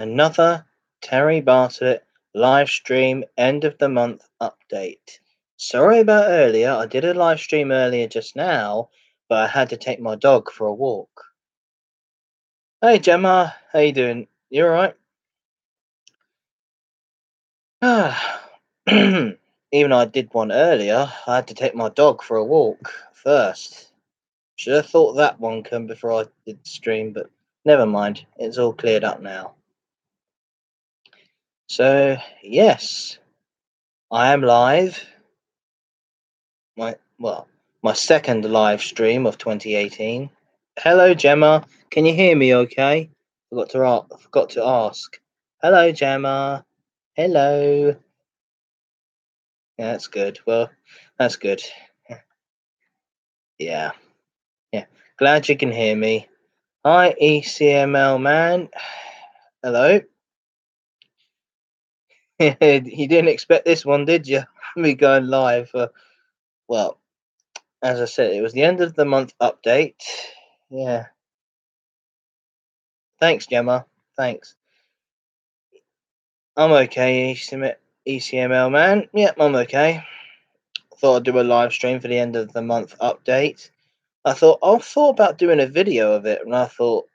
Another Terry Bartlett live stream end of the month update. Sorry about earlier. I did a live stream earlier just now, but I had to take my dog for a walk. Hey Gemma, how you doing? You alright? Even though I did one earlier, I had to take my dog for a walk first. Should have thought that one come before I did the stream, but never mind. It's all cleared up now. So yes, I am live. My second live stream of 2018. Hello, Gemma. Can you hear me? Okay. Forgot to ask. Hello, Gemma. Hello. Yeah, that's good. Well, that's good. Yeah. Yeah. Glad you can hear me. Hi, ECML man. Hello. You didn't expect this one, did you? Me going live. Well, as I said, it was the end of the month update. Yeah. Thanks, Gemma. Thanks. I'm okay, ECML man. Yep, I'm okay. Thought I'd do a live stream for the end of the month update. I thought about doing a video of it, and I thought,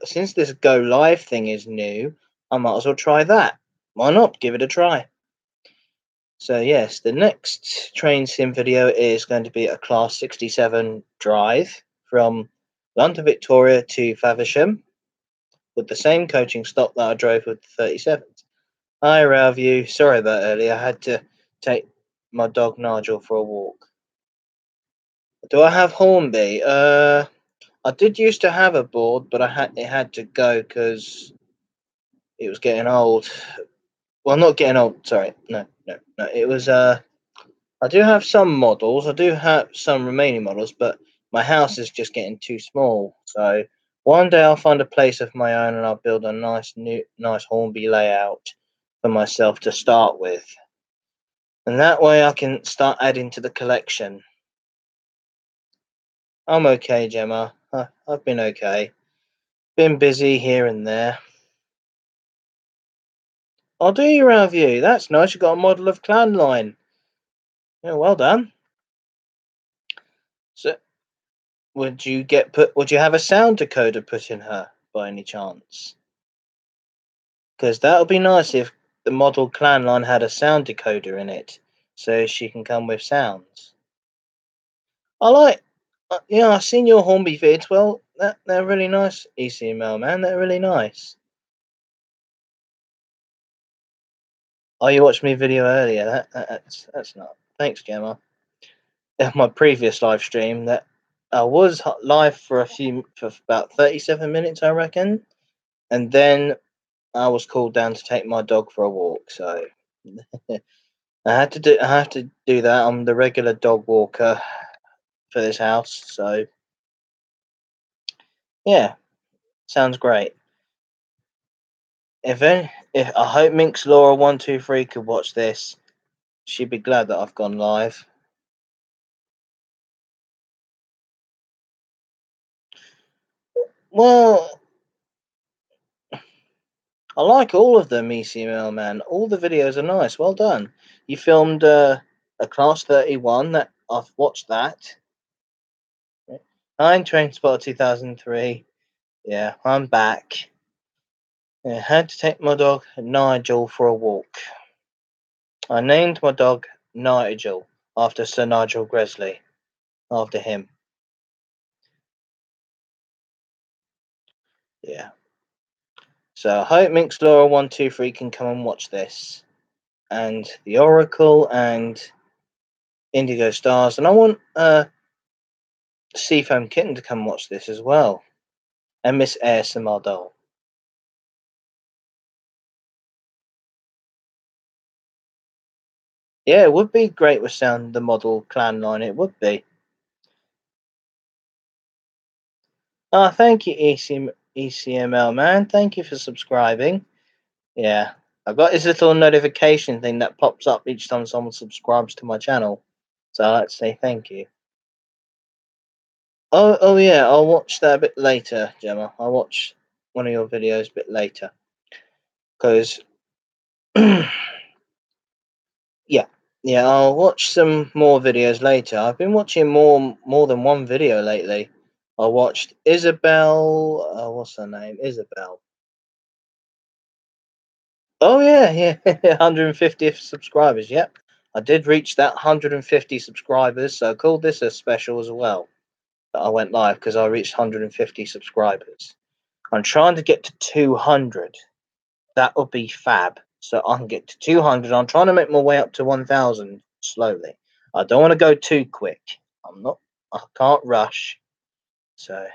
since this go live thing is new, I might as well try that. Why not? Give it a try. So yes, the next train sim video is going to be a Class 67 drive from London Victoria to Faversham with the same coaching stop that I drove with the 37s. Hi, Railview. Sorry about earlier. I had to take my dog Nigel for a walk. Do I have Hornby? I did used to have a board, but it had to go because it was getting old. Well, not getting old. Sorry, no. It was I do have some models. I do have some remaining models, but my house is just getting too small. So one day I'll find a place of my own and I'll build a nice Hornby layout for myself to start with. And that way I can start adding to the collection. I'm okay, Gemma. I've been okay. Been busy here and there. I'll do your review. That's nice. You got a model of Clan Line. Yeah, well done. So, would you have a sound decoder put in her by any chance? Because that would be nice if the model Clan Line had a sound decoder in it, so she can come with sounds. I like, I've seen your Hornby vids. Well, they're really nice, ECML man. They're really nice. Oh, you watched me video earlier. That's not. Thanks, Gemma. My previous live stream that I was live for about 37 minutes, I reckon, and then I was called down to take my dog for a walk. So I have to do that. I'm the regular dog walker for this house. So yeah, sounds great. If I hope Minx Laura 123 could watch this, she'd be glad that I've gone live. Well, I like all of them, ECML man. All the videos are nice. Well done. You filmed a Class 31. That I've watched that. I'm Train Spot 2003. Yeah, I'm back. I had to take my dog Nigel for a walk. I named my dog Nigel after Sir Nigel Gresley. After him. Yeah. So I hope Minx Laura 123 can come and watch this. And the Oracle and Indigo Stars. And I want Seafoam Kitten to come watch this as well. And Miss ASMR Doll. Yeah, it would be great with sound the model Clan Line. It would be. Thank you, ECML man. Thank you for subscribing. Yeah, I've got this little notification thing that pops up each time someone subscribes to my channel. So I'd like to say thank you. Oh yeah, I'll watch that a bit later, Gemma. I'll watch one of your videos a bit later. because yeah, yeah, I'll watch some more videos later. I've been watching more than one video lately. I watched Isabel. What's her name? Isabel. Oh yeah, yeah, 150 subscribers. Yep, I did reach that 150 subscribers, so I called this a special as well. That I went live because I reached 150 subscribers. I'm trying to get to 200. That would be fab. So I can get to 200. I'm trying to make my way up to 1,000 slowly. I don't want to go too quick. I'm not. I can't rush. So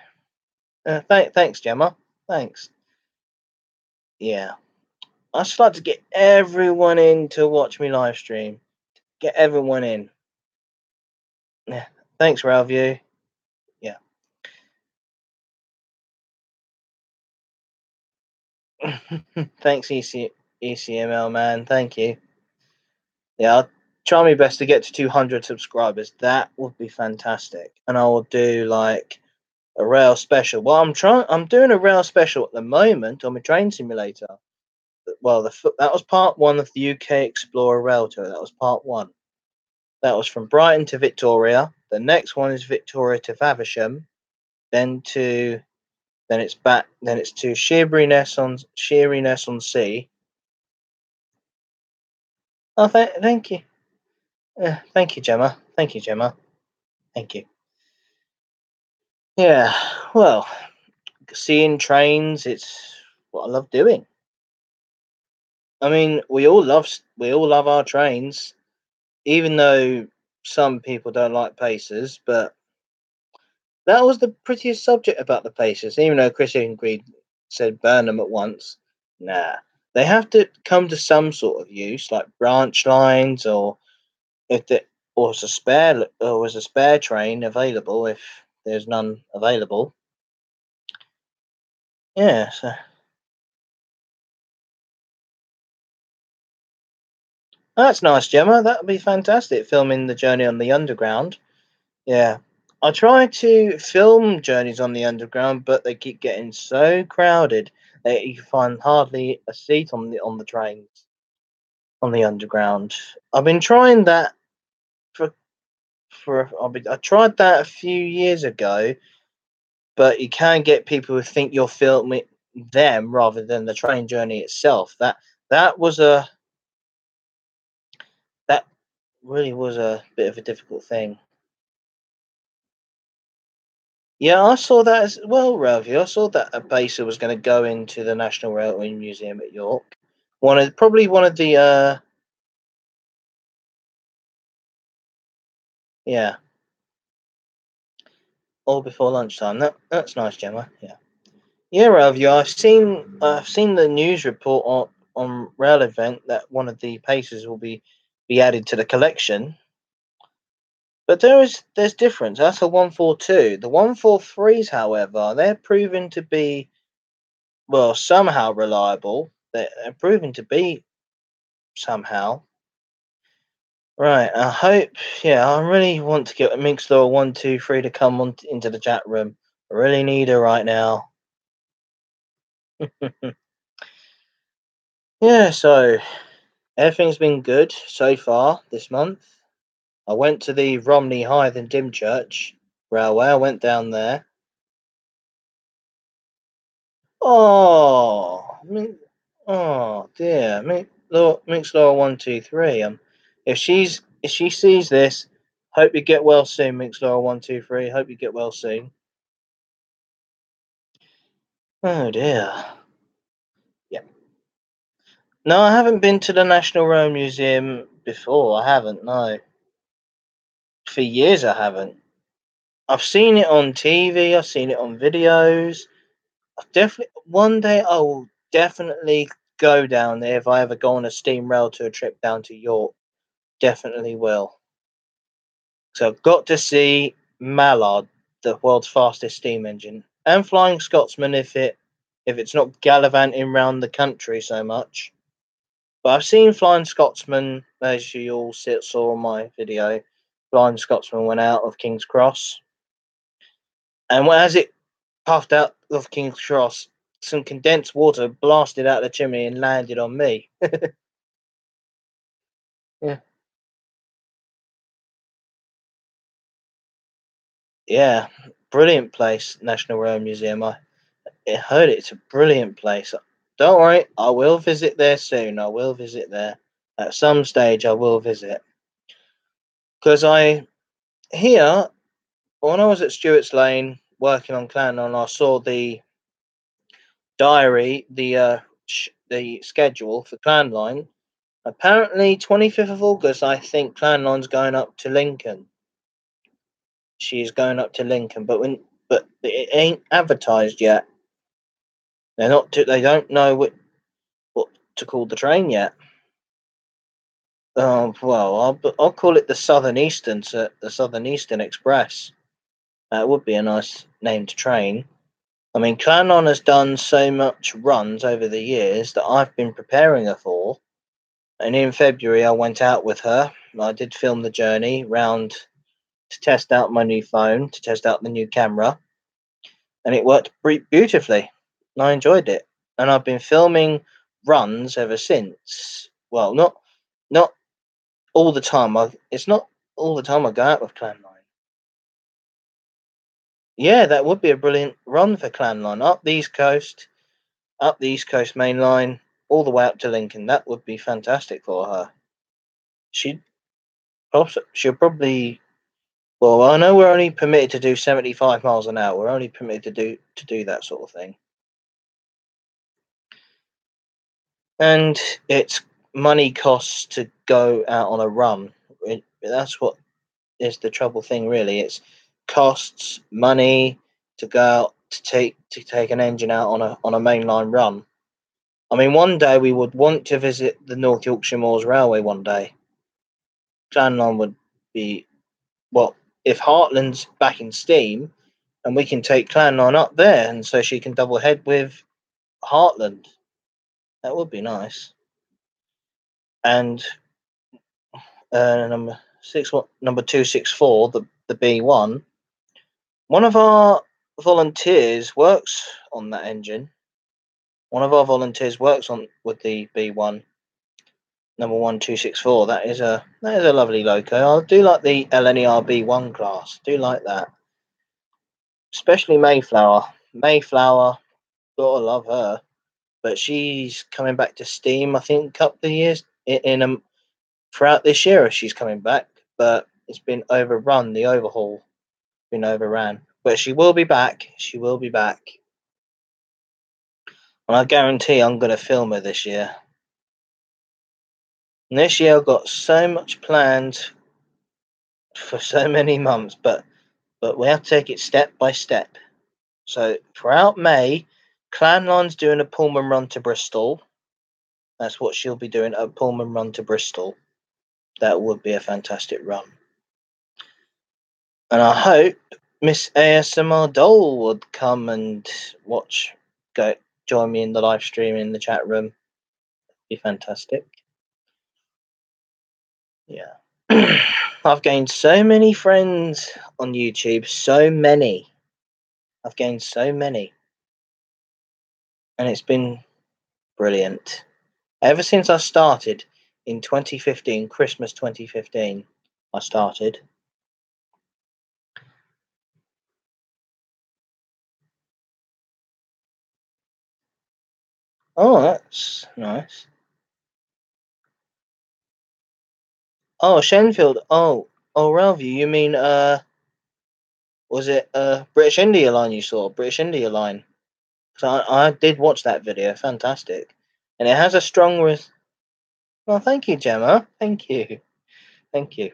thanks, Gemma. Thanks. Yeah, I just like to get everyone in to watch me live stream. Get everyone in. Yeah. Thanks, Ralview. Yeah. Thanks, ECML man. Thank you. Yeah, I'll try my best to get to 200 subscribers. That would be fantastic. And I will do like a rail special. Well, I'm doing a rail special at the moment on my train simulator. Well, that was part one of the UK Explorer Rail Tour. That was part one. That was from Brighton to Victoria. The next one is Victoria to Faversham. Then to then it's back. Then it's to Sheerness on Sea. Oh, thank you. Thank you, Gemma. Thank you, Gemma. Thank you. Yeah. Well, seeing trains, it's what I love doing. I mean, we all love our trains, even though some people don't like Pacers. But that was the prettiest subject about the Pacers. Even though Chris Ingrid said burn them at once, nah, they have to come to some sort of use, like branch lines, or if the or was a spare train available if there's none available. Yeah, so that's nice, Gemma. That would be fantastic. Filming the journey on the underground. Yeah. I try to film journeys on the underground, but they keep getting so crowded that you find hardly a seat on the trains on the underground. I've been trying that for I tried that a few years ago, but you can get people who think you're filming them rather than the train journey itself. That was a that really was a bit of a difficult thing. Yeah, I saw that as well, Ravi. I saw that a baser was going to go into the National Railway Museum at York. Probably one of the yeah, all before lunchtime. That's nice, Gemma. Yeah, yeah, Ravi. I've seen the news report on Rail Event that one of the pacers will be added to the collection. But there's difference. That's a 142. The 143s, however, they're proven to be well somehow reliable. They're proven to be somehow. Right, I hope. Yeah, I really want to get Mixlaw 123 to come into the chat room. I really need her right now. Yeah, so everything's been good so far this month. I went to the Romney Hythe and Dymchurch Railway. I went down there. Oh, oh dear, Mixlaw 123. If she sees this, hope you get well soon, Mixlaw 123. Hope you get well soon. Oh dear. Yeah. No, I haven't been to the National Rail Museum before. I haven't. No, for years I haven't. I've seen it on TV. I've seen it on videos. I've definitely one day I will definitely go down there if I ever go on a steam rail to a trip down to York. Definitely will. So I've got to see Mallard, the world's fastest steam engine, and Flying Scotsman if it's not gallivanting round the country so much. But I've seen Flying Scotsman, as you all saw on my video. Flying Scotsman went out of King's Cross, and as it puffed out of King's Cross, some condensed water blasted out of the chimney and landed on me. Yeah, yeah, brilliant place, National Rail Museum. I heard it's a brilliant place. Don't worry, I will visit there soon. I will visit there at some stage. I will visit because I here when I was at Stewart's Lane working on Clannon, I saw the diary, the schedule for Clanline. Apparently, 25th of August, I think Clanline's going up to Lincoln. She's going up to Lincoln, but it ain't advertised yet. They're not. They don't know what to call the train yet. Well, I'll call it the Southern Eastern Express. That would be a nice named train. I mean, Clannon has done so much runs over the years that I've been preparing her for. And in February, I went out with her. I did film the journey round to test out my new phone, to test out the new camera, and it worked beautifully. I enjoyed it, and I've been filming runs ever since. Well, not all the time. It's not all the time I go out with Clanline. Yeah, that would be a brilliant run for Clanline up the East Coast main line, all the way up to Lincoln. That would be fantastic for her. She'd she'll probably. Well, I know we're only permitted to do 75 miles an hour. We're only permitted to do that sort of thing, and it's money costs to go out on a run. That's what is the trouble thing, really. It's costs money to go out to take an engine out on a mainline run. I mean, one day we would want to visit the North Yorkshire Moors Railway. One day, Clanline would be well if Heartland's back in steam, and we can take Clanline up there, and so she can double head with Heartland. That would be nice. And number 264, the B1. One of our volunteers works on that engine. One of our volunteers works on with the B1 number 1264. That is a lovely loco. I do like the LNER B1 class. Do like that, especially Mayflower. Mayflower, gotta love her. But she's coming back to Steam. I think a couple of years throughout this year. She's coming back, but it's been overrun. The overhaul been overran, but she will be back. She will be back, and I guarantee I'm going to film her this year. And this year I've got so much planned for so many months, but we have to take it step by step. So throughout May, Clanline's doing a Pullman run to Bristol. That's what she'll be doing, a Pullman run to Bristol. That would be a fantastic run. And I hope Miss ASMR Doll would come and join me in the live stream in the chat room. Be fantastic. Yeah. I've gained so many friends on YouTube, so many. I've gained so many. And it's been brilliant. Ever since I started in 2015, Christmas 2015, I started. Oh, that's nice. Oh, Shenfield. Oh, Railview. You mean was it British India Line you saw? British India Line. So I did watch that video. Fantastic, and it has a strong. Well, thank you, Gemma. Thank you. Thank you.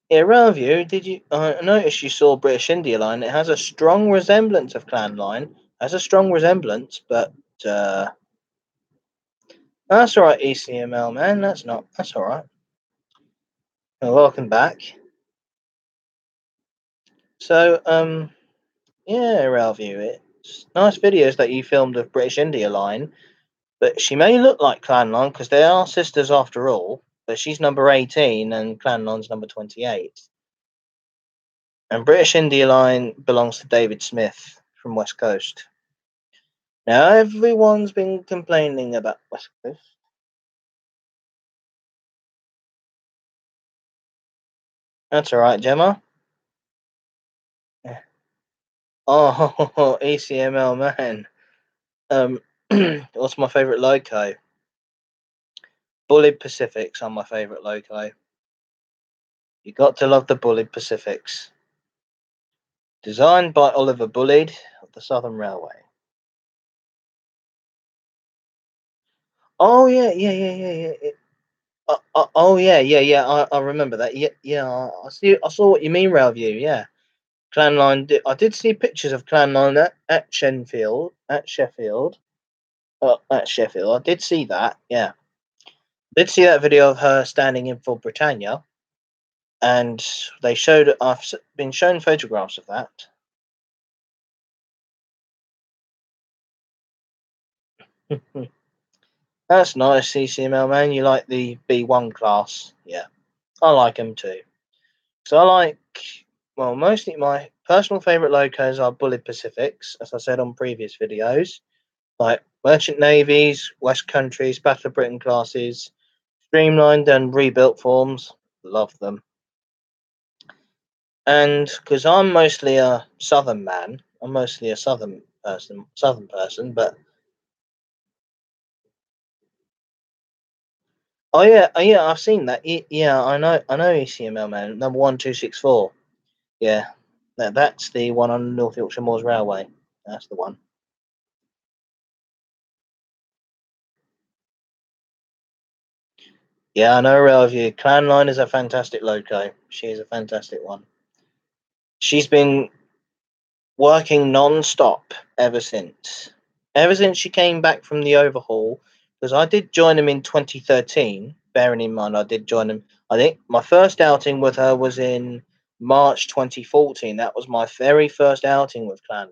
Yeah, Railview. Did you? I noticed you saw British India Line. It has a strong resemblance of Clan Line. Has a strong resemblance, but that's all right. ECML man. That's all right. Well, welcome back. So yeah, Railview. It's nice videos that you filmed of British India Line. But she may look like Clanline because they are sisters after all. But she's number 18 and Clanline's number 28. And British India Line belongs to David Smith from West Coast. Now everyone's been complaining about West Coast. That's all right, Gemma. Oh, ECML man. Um, what's my favourite loco? Bullied Pacifics are my favourite loco. You got to love the Bullied Pacifics. Designed by Oliver Bullied of the Southern Railway. Oh yeah. Oh yeah. I remember that. Yeah. I see. I saw what you mean, Railview. Yeah, Clanline. I did see pictures of Clanline at Sheffield. At Sheffield. I did see that. Yeah, did see that video of her standing in for Britannia, and they showed. I've been shown photographs of that. That's nice, CCML man. You like the B1 class? Yeah, I like them too. So I like, well, mostly my personal favourite locos are Bullet Pacifics, as I said on previous videos, like Merchant Navies, West Countries, Battle of Britain classes, streamlined and rebuilt forms. Love them. And because I'm mostly a southern man, I'm mostly a southern person, but oh yeah, I've seen that. Yeah, I know ECML man, number 1264. Yeah, that's the one on North Yorkshire Moors Railway. That's the one. Yeah, I know Railview. Clanline is a fantastic loco. She is a fantastic one. She's been working non-stop ever since. Ever since she came back from the overhaul, because I did join them in 2013. Bearing in mind, I did join them. I think my first outing with her was in March 2014. That was my very first outing with Clanline.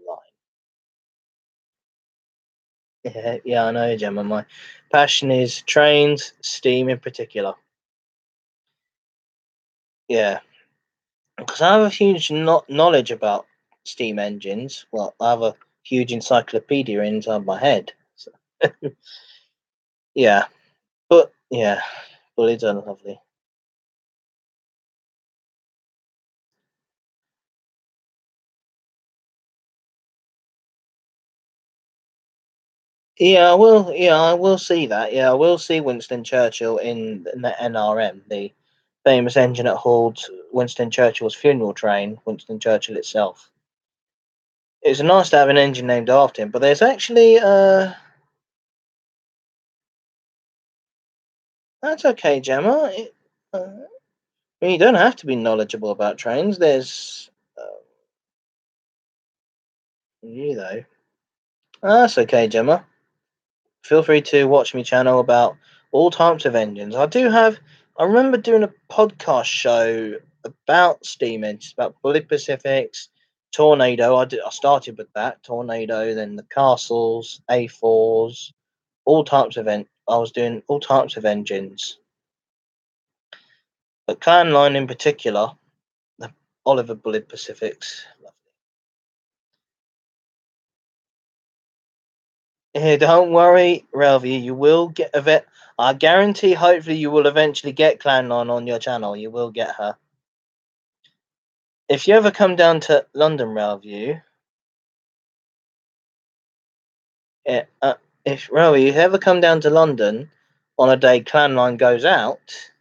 Yeah, I know, Gemma. My passion is trains, steam in particular. Yeah, because I have a huge knowledge about steam engines. Well, I have a huge encyclopedia inside my head. So, yeah, but yeah, bullies are lovely. Yeah, I will. Yeah, I will see that. Yeah, I will see Winston Churchill in the NRM, the famous engine that hauled Winston Churchill's funeral train. Winston Churchill itself. It's nice to have an engine named after him, but there's actually that's okay, Gemma. I mean, you don't have to be knowledgeable about trains. There's you though. That's okay, Gemma. Feel free to watch me channel about all types of engines. I do have. I remember doing a podcast show about steam engines, about Bullet Pacifics, Tornado. I started with that Tornado, then the Castles, A4s, all types of I was doing all types of engines, but Clan Line in particular, the Oliver Bullet Pacifics. Hey, don't worry, Ralphie. You will get a vet. I guarantee. Hopefully, you will eventually get Clanline on your channel. You will get her. If you ever come down to London, Ralphie, eh, if Ralphie, you ever come down to London on a day Clanline goes out,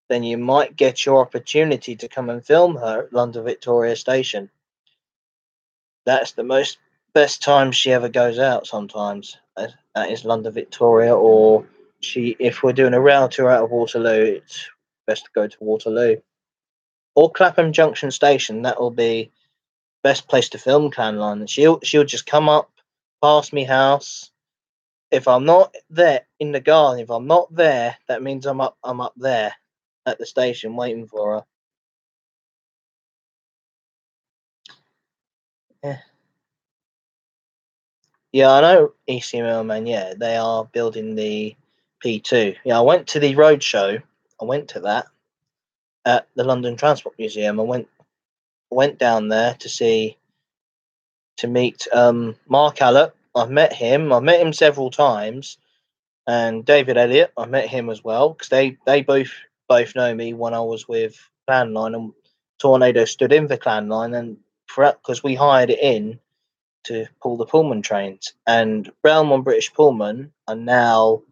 then you might get your opportunity to come and film her at London Victoria Station. That's the most best time she ever goes out. Sometimes that is London Victoria, or she. If we're doing a rail tour out of Waterloo, it's best to go to Waterloo or Clapham Junction Station. That will be best place to film Clanline. She'll just come up past me house. If I'm not there in the garden, if I'm not there, that means I'm up there at the station waiting for her. Yeah. Yeah, I know ECML man. Yeah, they are building the P2. Yeah, I went to the road show. I went to that at the London Transport Museum. I went down there to see to meet Mark Allott. I've met him. I've met him several times, and David Elliott. I met him as well because they both know me when I was with Clanline, and Tornado stood in for Clanline, and because we hired it in to pull the Pullman trains, and Belmont British Pullman are now,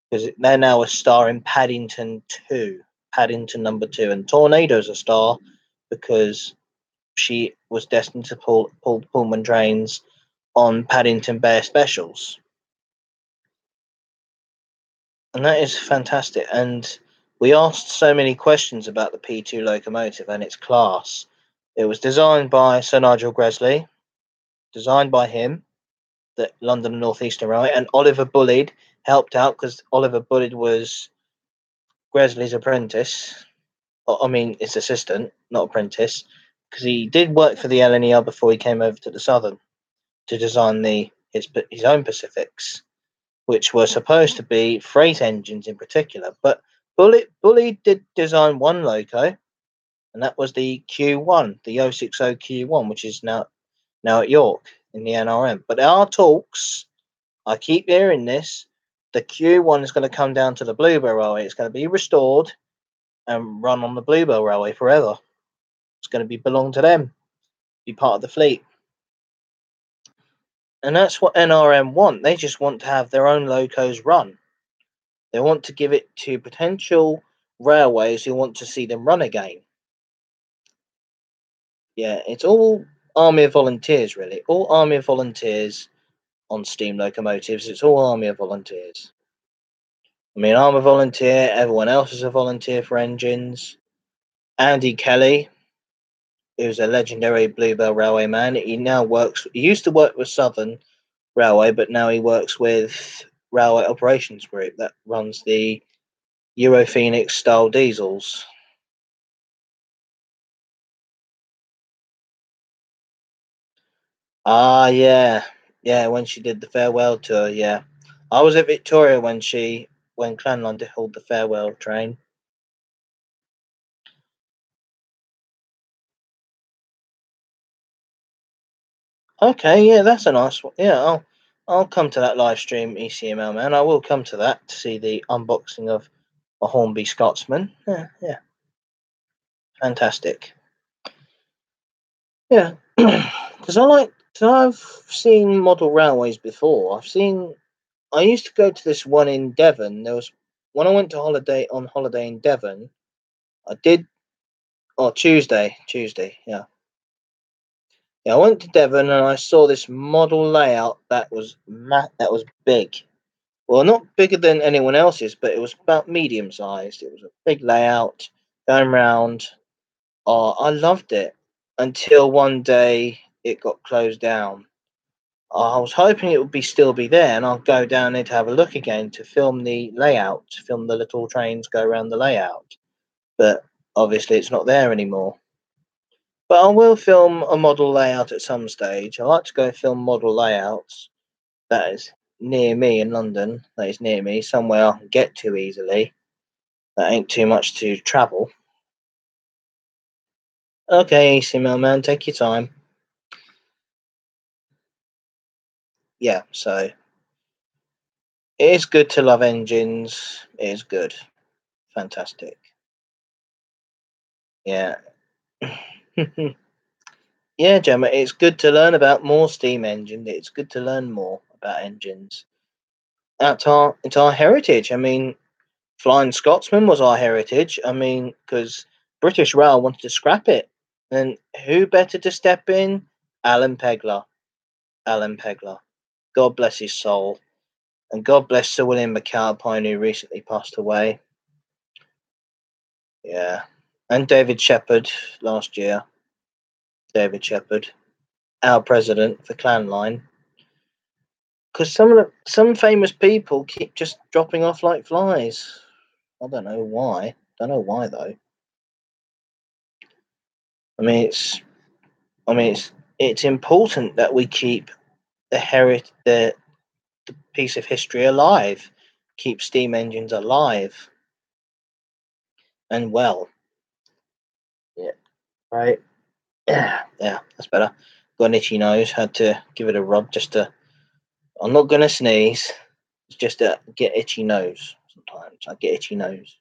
because they're now a star in Paddington 2, Paddington number 2, and Tornado's a star because she was destined to pull Pullman trains on Paddington Bear specials. And that is fantastic. And we asked so many questions about the P2 locomotive and its class. It was designed by Sir Nigel Gresley, designed by him, the London and North Eastern Railway, and Oliver Bulleid helped out because Oliver Bulleid was Gresley's apprentice. I mean, his assistant, not apprentice, because he did work for the LNER before he came over to the Southern to design his own Pacifics, which were supposed to be freight engines in particular. But Bulleid did design one loco, and that was the Q1, the 060 Q1, which is now at York in the NRM. But there are talks, I keep hearing this, the Q1 is going to come down to the Bluebell Railway. It's going to be restored and run on the Bluebell Railway forever. It's going to belong to them, be part of the fleet. And that's what NRM want. They just want to have their own locos run. They want to give it to potential railways who want to see them run again. Yeah, it's all Army of Volunteers, really. All Army of Volunteers on steam locomotives. It's all Army of Volunteers. I mean, I'm a volunteer. Everyone else is a volunteer for engines. Andy Kelly, who's a legendary Bluebell Railway man, he now works. He used to work with Southern Railway, but now he works with Railway Operations Group that runs the Euro Phoenix style diesels. Ah, yeah, yeah. When she did the farewell tour, yeah, I was at Victoria when Clanlon did hold the farewell train. Okay, yeah, that's a nice one. Yeah, I'll come to that live stream, ECML man. I will come to that to see the unboxing of a Hornby Scotsman. Yeah, yeah, fantastic. Yeah, because I've seen model railways before. I used to go to this one in Devon. There was when I went to holiday in Devon. I did. Oh, Tuesday. Yeah, yeah. I went to Devon and I saw this model layout that was that was big. Well, not bigger than anyone else's, but it was about medium sized. It was a big layout going round. Oh, I loved it until one day it got closed down. I was hoping it would still be there, and I'll go down there to have a look again to film the layout, to film the little trains go around the layout. But obviously, it's not there anymore. But I will film a model layout at some stage. I like to go film model layouts that is near me in London. That is near me, somewhere I can get to easily. That ain't too much to travel. Okay, ACML man, take your time. Yeah, so it is good to love engines. It is good. Fantastic. Yeah. Yeah, Gemma, it's good to learn about more steam engines. It's good to learn more about engines. It's our heritage. I mean, Flying Scotsman was our heritage. I mean, because British Rail wanted to scrap it. And who better to step in? Alan Pegler. Alan Pegler. God bless his soul. And God bless Sir William McAlpine, who recently passed away. Yeah. And David Shepherd last year. David Shepherd, our president for Clanline. Because some famous people keep just dropping off like flies. I don't know why. Don't know why though. I mean, it's important that we keep the piece of history alive, keep steam engines alive and well. Yeah, right. Yeah, yeah, that's better. Got an itchy nose. Had to give it a rub just to. I'm not gonna sneeze. It's just to get itchy nose. Sometimes I get itchy nose.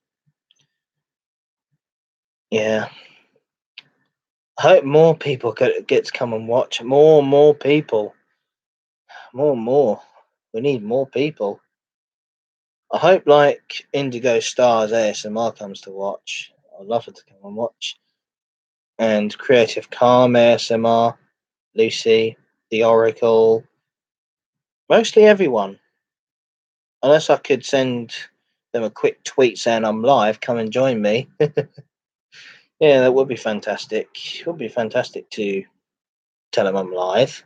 Yeah. I hope more people get to come and watch. More people. More. We need more people. I hope like Indigo Stars ASMR comes to watch. I'd love her to come and watch. And Creative Calm ASMR, Lucy, The Oracle, mostly everyone. Unless I could send them a quick tweet saying I'm live, come and join me. Yeah, that would be fantastic. It would be fantastic to tell them I'm live.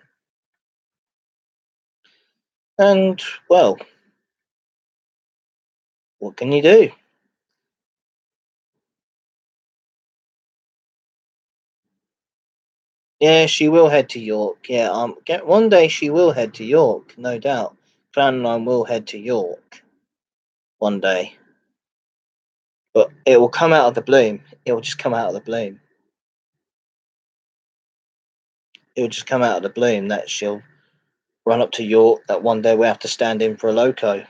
And, well, what can you do? Yeah, she will head to York. Yeah, one day she will head to York, no doubt. Clan and I will head to York one day. But it will come out of the bloom. It will just come out of the bloom. It will just come out of the bloom that she'll run up to York, that one day we have to stand in for a loco.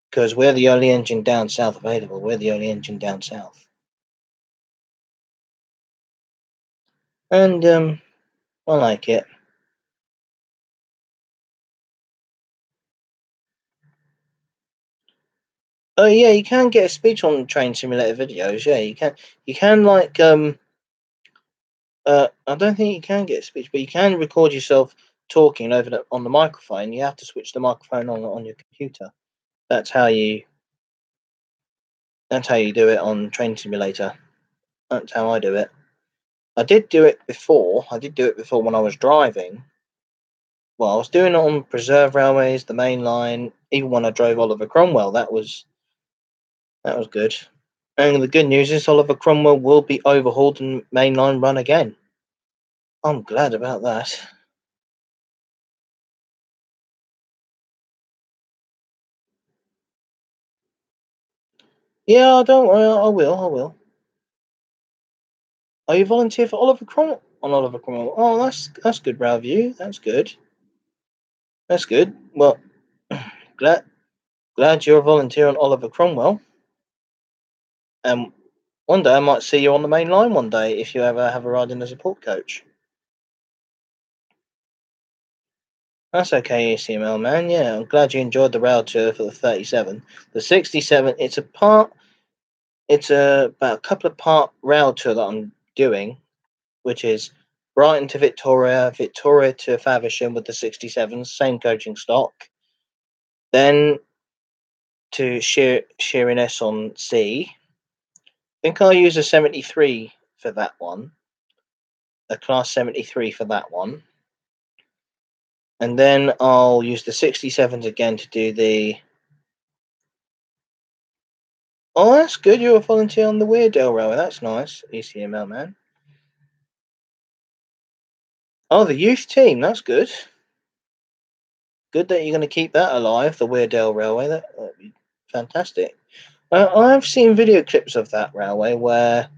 Because we're the only engine down south available. We're the only engine down south. And I like it. Oh yeah, you can get a speech on train simulator videos. Yeah, you can. You can like I don't think you can get a speech, but you can record yourself talking over on the microphone. You have to switch the microphone on your computer. That's how you. That's how you do it on train simulator. That's how I do it. I did do it before. I did do it before when I was driving. Well, I was doing it on preserve railways, the main line. Even when I drove Oliver Cromwell, that was good. And the good news is Oliver Cromwell will be overhauled and mainline run again. I'm glad about that. Yeah, don't worry, I will. I will. Are you volunteer for Oliver Cromwell? On Oliver Cromwell. Oh, that's good, Rail View. That's good. That's good. Well, glad you're a volunteer on Oliver Cromwell. And one day I might see you on the main line one day if you ever have a ride in the support coach. That's okay, ACML man. Yeah, I'm glad you enjoyed the rail tour for the 37. The 67, about a couple of part rail tour that I'm doing, which is Brighton to Victoria, Victoria to Faversham with the 67, same coaching stock. Then to Sheerness on C. I think I'll use a 73 for that one, a class 73 for that one. And then I'll use the 67s again to do the. Oh, that's good. You're a volunteer on the Weardale Railway. That's nice, ECML man. Oh, the youth team. That's good. Good that you're going to keep that alive, the Weardale Railway. That'd be fantastic. I've seen video clips of that railway where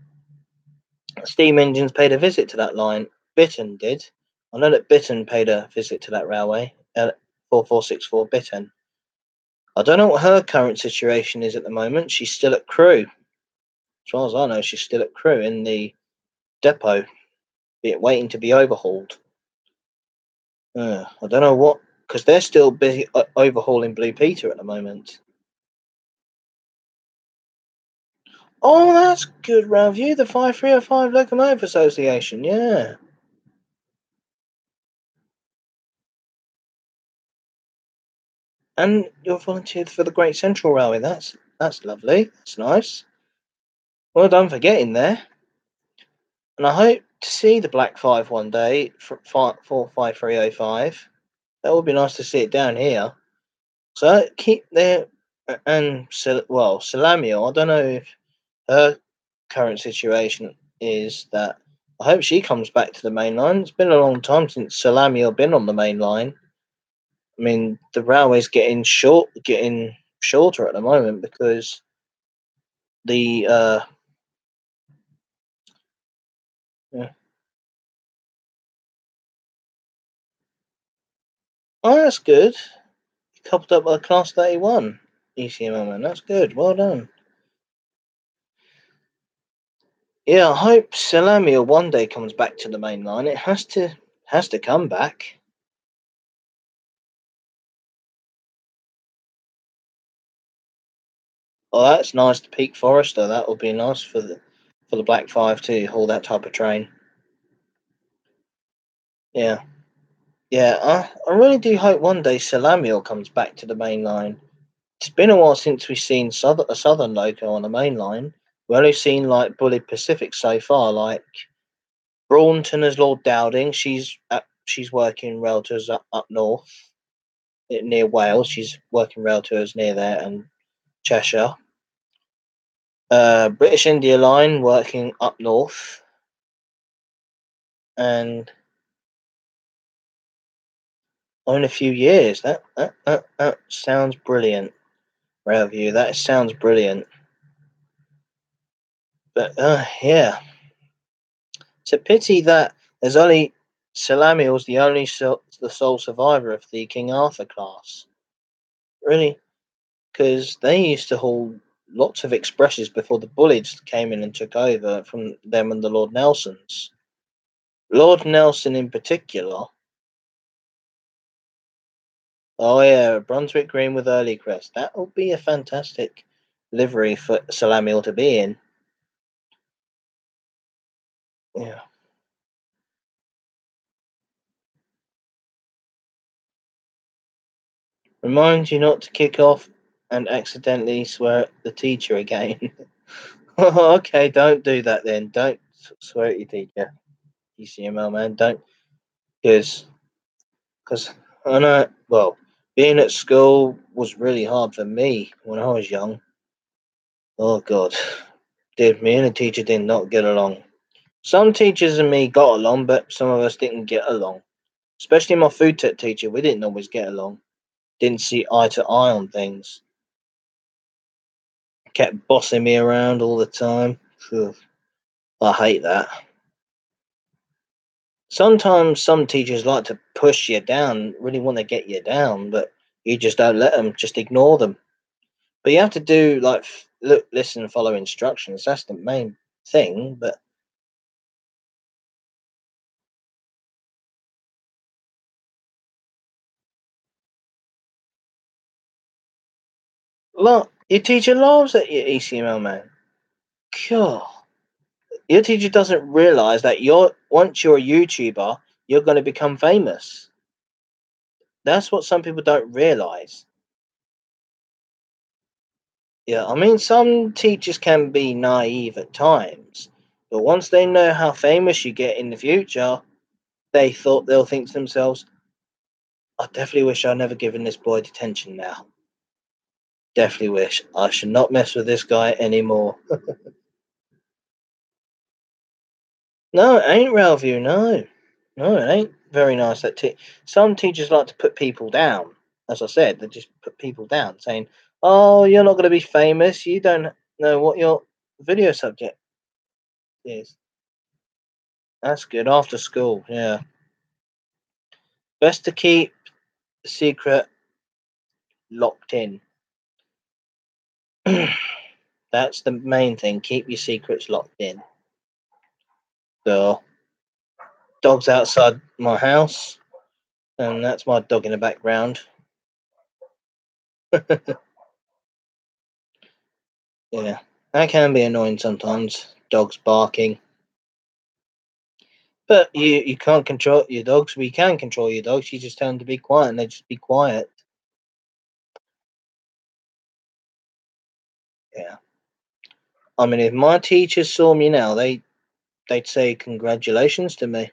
steam engines paid a visit to that line. Bitton did. I know that Bitton paid a visit to that railway. 4464 Bitton. I don't know what her current situation is at the moment. She's still at Crewe. As far as I know, she's still at Crewe in the depot, waiting to be overhauled. I don't know what, because they're still busy overhauling Blue Peter at the moment. Oh, that's good, Review. The 5305 Locomotive Association. Yeah. And you're volunteered for the Great Central Railway. That's lovely. That's nice. Well done for getting there. And I hope to see the Black Five one day for 45305. That would be nice to see it down here. So keep there. And Salamio, I don't know if her current situation is that I hope she comes back to the main line. It's been a long time since Salamio been on the main line. I mean, the railway's getting shorter at the moment because the yeah, Oh, that's good. You coupled up with a Class 31 ECML, man. That's good. Well done. Yeah, I hope Salamia one day comes back to the main line. It has to come back. Oh, that's nice. The Peak Forester. That would be nice for the Black Five to haul that type of train. Yeah, yeah. I really do hope one day Salamio comes back to the main line. It's been a while since we've seen a Southern loco on the main line. We've only seen like Bully Pacific so far. Like Braunton as Lord Dowding. She's working rail tours up north near Wales. She's working rail tours near there and Cheshire. British India Line working up north, and in a few years. That sounds brilliant, Railview. That sounds brilliant. But yeah, it's a pity that there's only Salamil's the sole survivor of the King Arthur class. Really, because they used to haul lots of expresses before the Bullies came in and took over from them and the Lord Nelsons. Lord Nelson in particular. Oh yeah, Brunswick Green with early crest. That would be a fantastic livery for Salamil to be in. Yeah. Remind you not to kick off and accidentally swear at the teacher again. Okay, don't do that then. Don't swear at your teacher, ECML man. Don't, because I know. Well, being at school was really hard for me when I was young. Oh God, did me and the teacher did not get along. Some teachers and me got along, but some of us didn't get along. Especially my food tech teacher, we didn't always get along. Didn't see eye to eye on things. Kept bossing me around all the time. Phew, I hate that. Sometimes some teachers like to push you down, really want to get you down, but you just don't let them, just ignore them. But you have to do like look, listen, and follow instructions. That's the main thing. But look, your teacher laughs at you, ECML man. God, your teacher doesn't realize that once you're a YouTuber, you're going to become famous. That's what some people don't realize. Yeah, I mean, some teachers can be naive at times, but once they know how famous you get in the future, they'll think to themselves, "I definitely wish I'd never given this boy detention now. Definitely wish I should not mess with this guy anymore." No, it ain't Ralphie. No, no, it ain't very nice. Some teachers like to put people down. As I said, they just put people down, saying, "Oh, you're not going to be famous. You don't know what your video subject is." That's good. After school, yeah. Best to keep the secret locked in. That's the main thing. Keep your secrets locked in. So, dog's outside my house, and that's my dog in the background. Yeah, that can be annoying sometimes. Dogs barking, but you can't control your dogs. We can control your dogs. You just tell them to be quiet, and they just be quiet. Yeah, I mean, if my teachers saw me now, they'd say congratulations to me.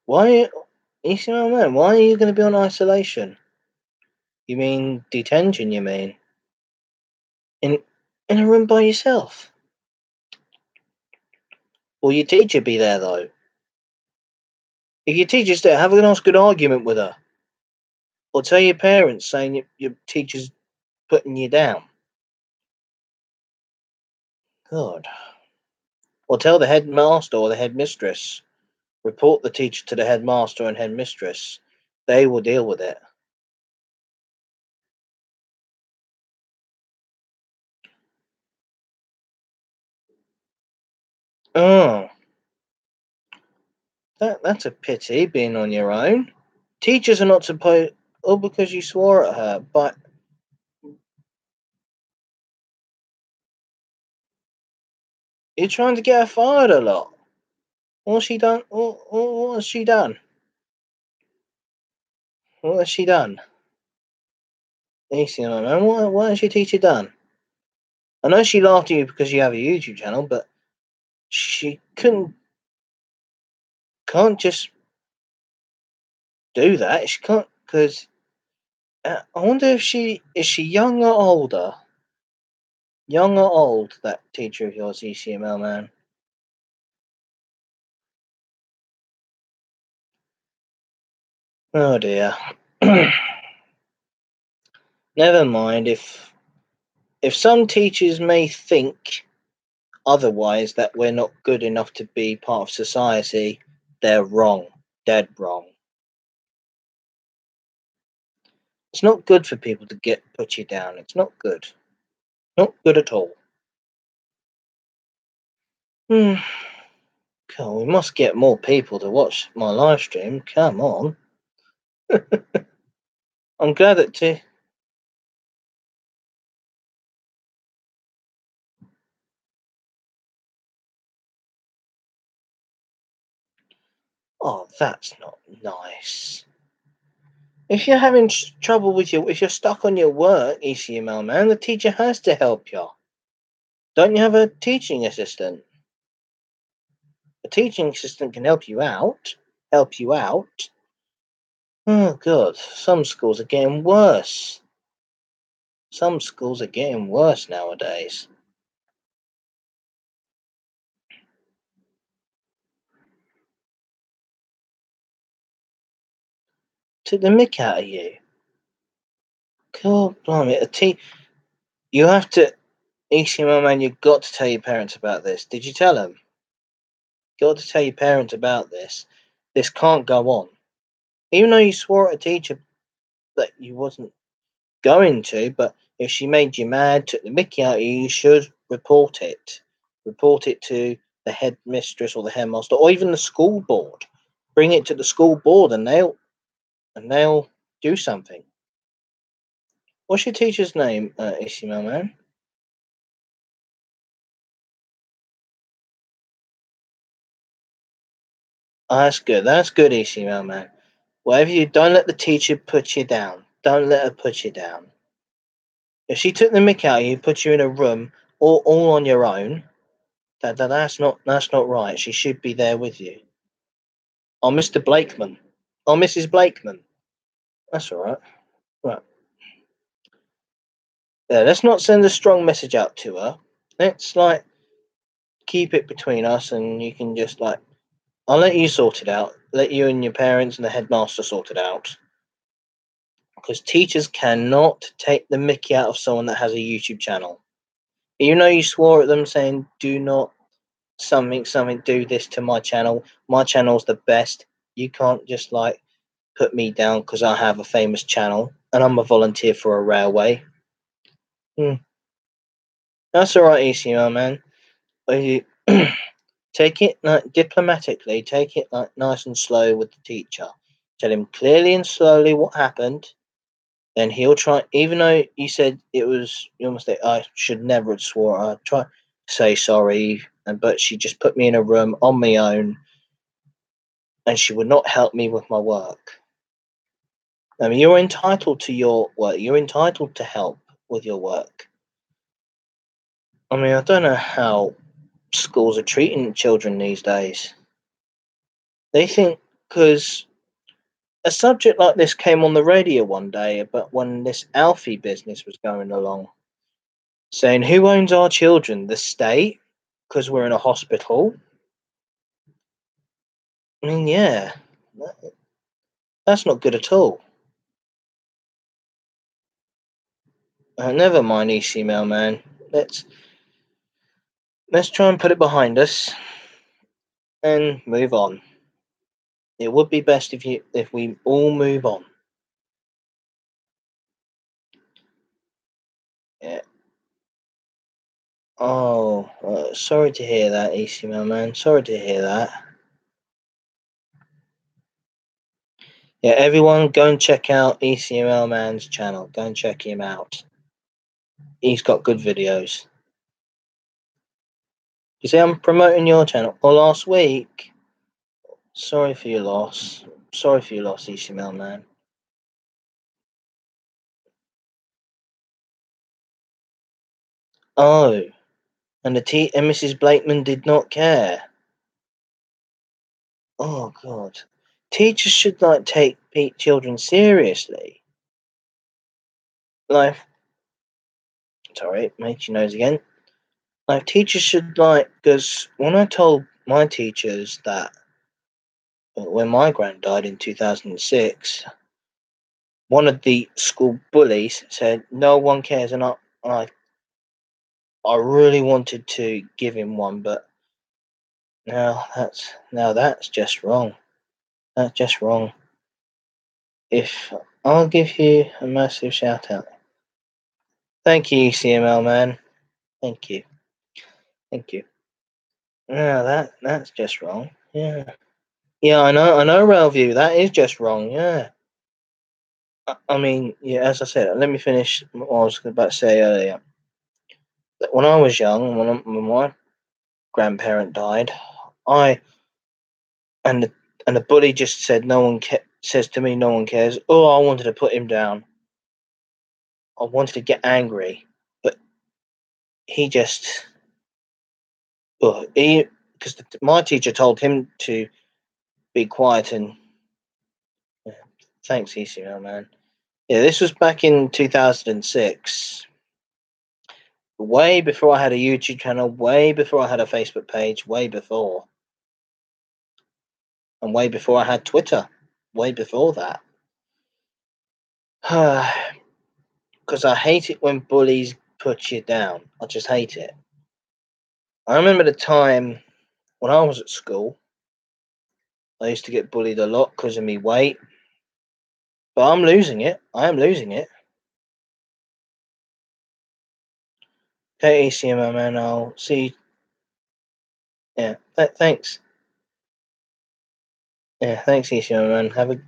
Why, you see what I mean? Why are you going to be on isolation? You mean detention? You mean in in a room by yourself? Will your teacher be there though? If your teacher's there, have a nice good argument with her, or tell your parents saying your teacher's putting you down. God. Or tell the headmaster or the headmistress. Report the teacher to the headmaster and headmistress. They will deal with it. Oh, that's a pity, being on your own. Teachers are not supposed. Oh, because you swore at her. But you're trying to get her fired a lot. What's she done? What has she done? What has she done? Easy, man. What has your teacher done? I know she laughed at you because you have a YouTube channel, but she can't just do that. She can't because I wonder if she young or older. Young or old? That teacher of yours, ECML man. Oh dear. Never mind. If some teachers may think otherwise that we're not good enough to be part of society, they're wrong. Dead wrong. It's not good for people to put you down. It's not good. Not good at all. Hmm. God, we must get more people to watch my live stream. Come on. I'm glad that oh, that's not nice. If you're having trouble with if you're stuck on your work, ECML man, the teacher has to help you. Don't you have a teaching assistant? A teaching assistant can help you out. Help you out. Oh God, some schools are getting worse. Some schools are getting worse nowadays. Took the mick out of you. God blimey, you have to, ECML man, you've got to tell your parents about this. Did you tell them? Got to tell your parents about this. This can't go on. Even though you swore at a teacher that you wasn't going to, but if she made you mad, took the mickey out of you, you should report it. Report it to the headmistress or the headmaster or even the school board. Bring it to the school board and they'll do something. What's your teacher's name, Ishmael man? Oh, that's good. That's good, Ishmael man. Whatever you don't let the teacher put you down. Don't let her put you down. If she took the mick out of you, put you in a room all on your own, that's not right. She should be there with you. Oh, Mr. Blakeman. Oh, Mrs. Blakeman. That's all right. Right. Yeah, let's not send a strong message out to her. Let's keep it between us, and you can just I'll let you sort it out. Let you and your parents and the headmaster sort it out. Because teachers cannot take the mickey out of someone that has a YouTube channel. Even though you swore at them saying, "Do not something do this to my channel. My channel's the best." You can't just put me down because I have a famous channel and I'm a volunteer for a railway. Hmm. That's all right, ECR man. You take it diplomatically. Take it nice and slow with the teacher. Tell him clearly and slowly what happened. Then he'll try. Even though you said it was your mistake, I should never have swore. I try to say sorry, but she just put me in a room on my own, and she would not help me with my work. I mean, you're entitled to your work. You're entitled to help with your work. I mean, I don't know how schools are treating children these days. They think because a subject like this came on the radio one day, but when this Alfie business was going along, saying who owns our children, the state, because we're in a hospital. I mean, yeah, that's not good at all. Never mind, EC Mailman. Let's Let's try and put it behind us and move on. It would be best if we all move on. Yeah. Oh, sorry to hear that, ECML man. Sorry to hear that. Yeah, everyone, go and check out ECML man's channel. Go and check him out. He's got good videos. You see, I'm promoting your channel. Well, last week. Sorry for your loss. Sorry for your loss, ECML man. Oh, and and Mrs. Blakeman did not care. Oh God, teachers should like take children seriously. Like, sorry, make your nose again. Like, teachers should like, because when I told my teachers that when my grand died in 2006, one of the school bullies said no one cares, and I really wanted to give him one, but now that's just wrong. That's just wrong. If I'll give you a massive shout out. Thank you, CML man. Thank you. Thank you. No, that's just wrong. Yeah. Yeah, I know, Railview. That is just wrong. Yeah. I mean, yeah. As I said, let me finish what I was about to say earlier. That when I was young, when my grandparent died, I and the and the bully just said says to me no one cares. Oh, I wanted to put him down. I wanted to get angry, but he just he because my teacher told him to be quiet and thanks, ECL man. Yeah, this was back in 2006, way before I had a YouTube channel, way before I had a Facebook page, way before, and way before I had Twitter, way before that. Because I hate it when bullies put you down. I just hate it. I remember the time when I was at school, I used to get bullied a lot because of me weight, but I'm losing it. I am losing it. Okay, ECMO man, I'll see you. Yeah, thanks. Yeah, thanks, ECMO man. Have a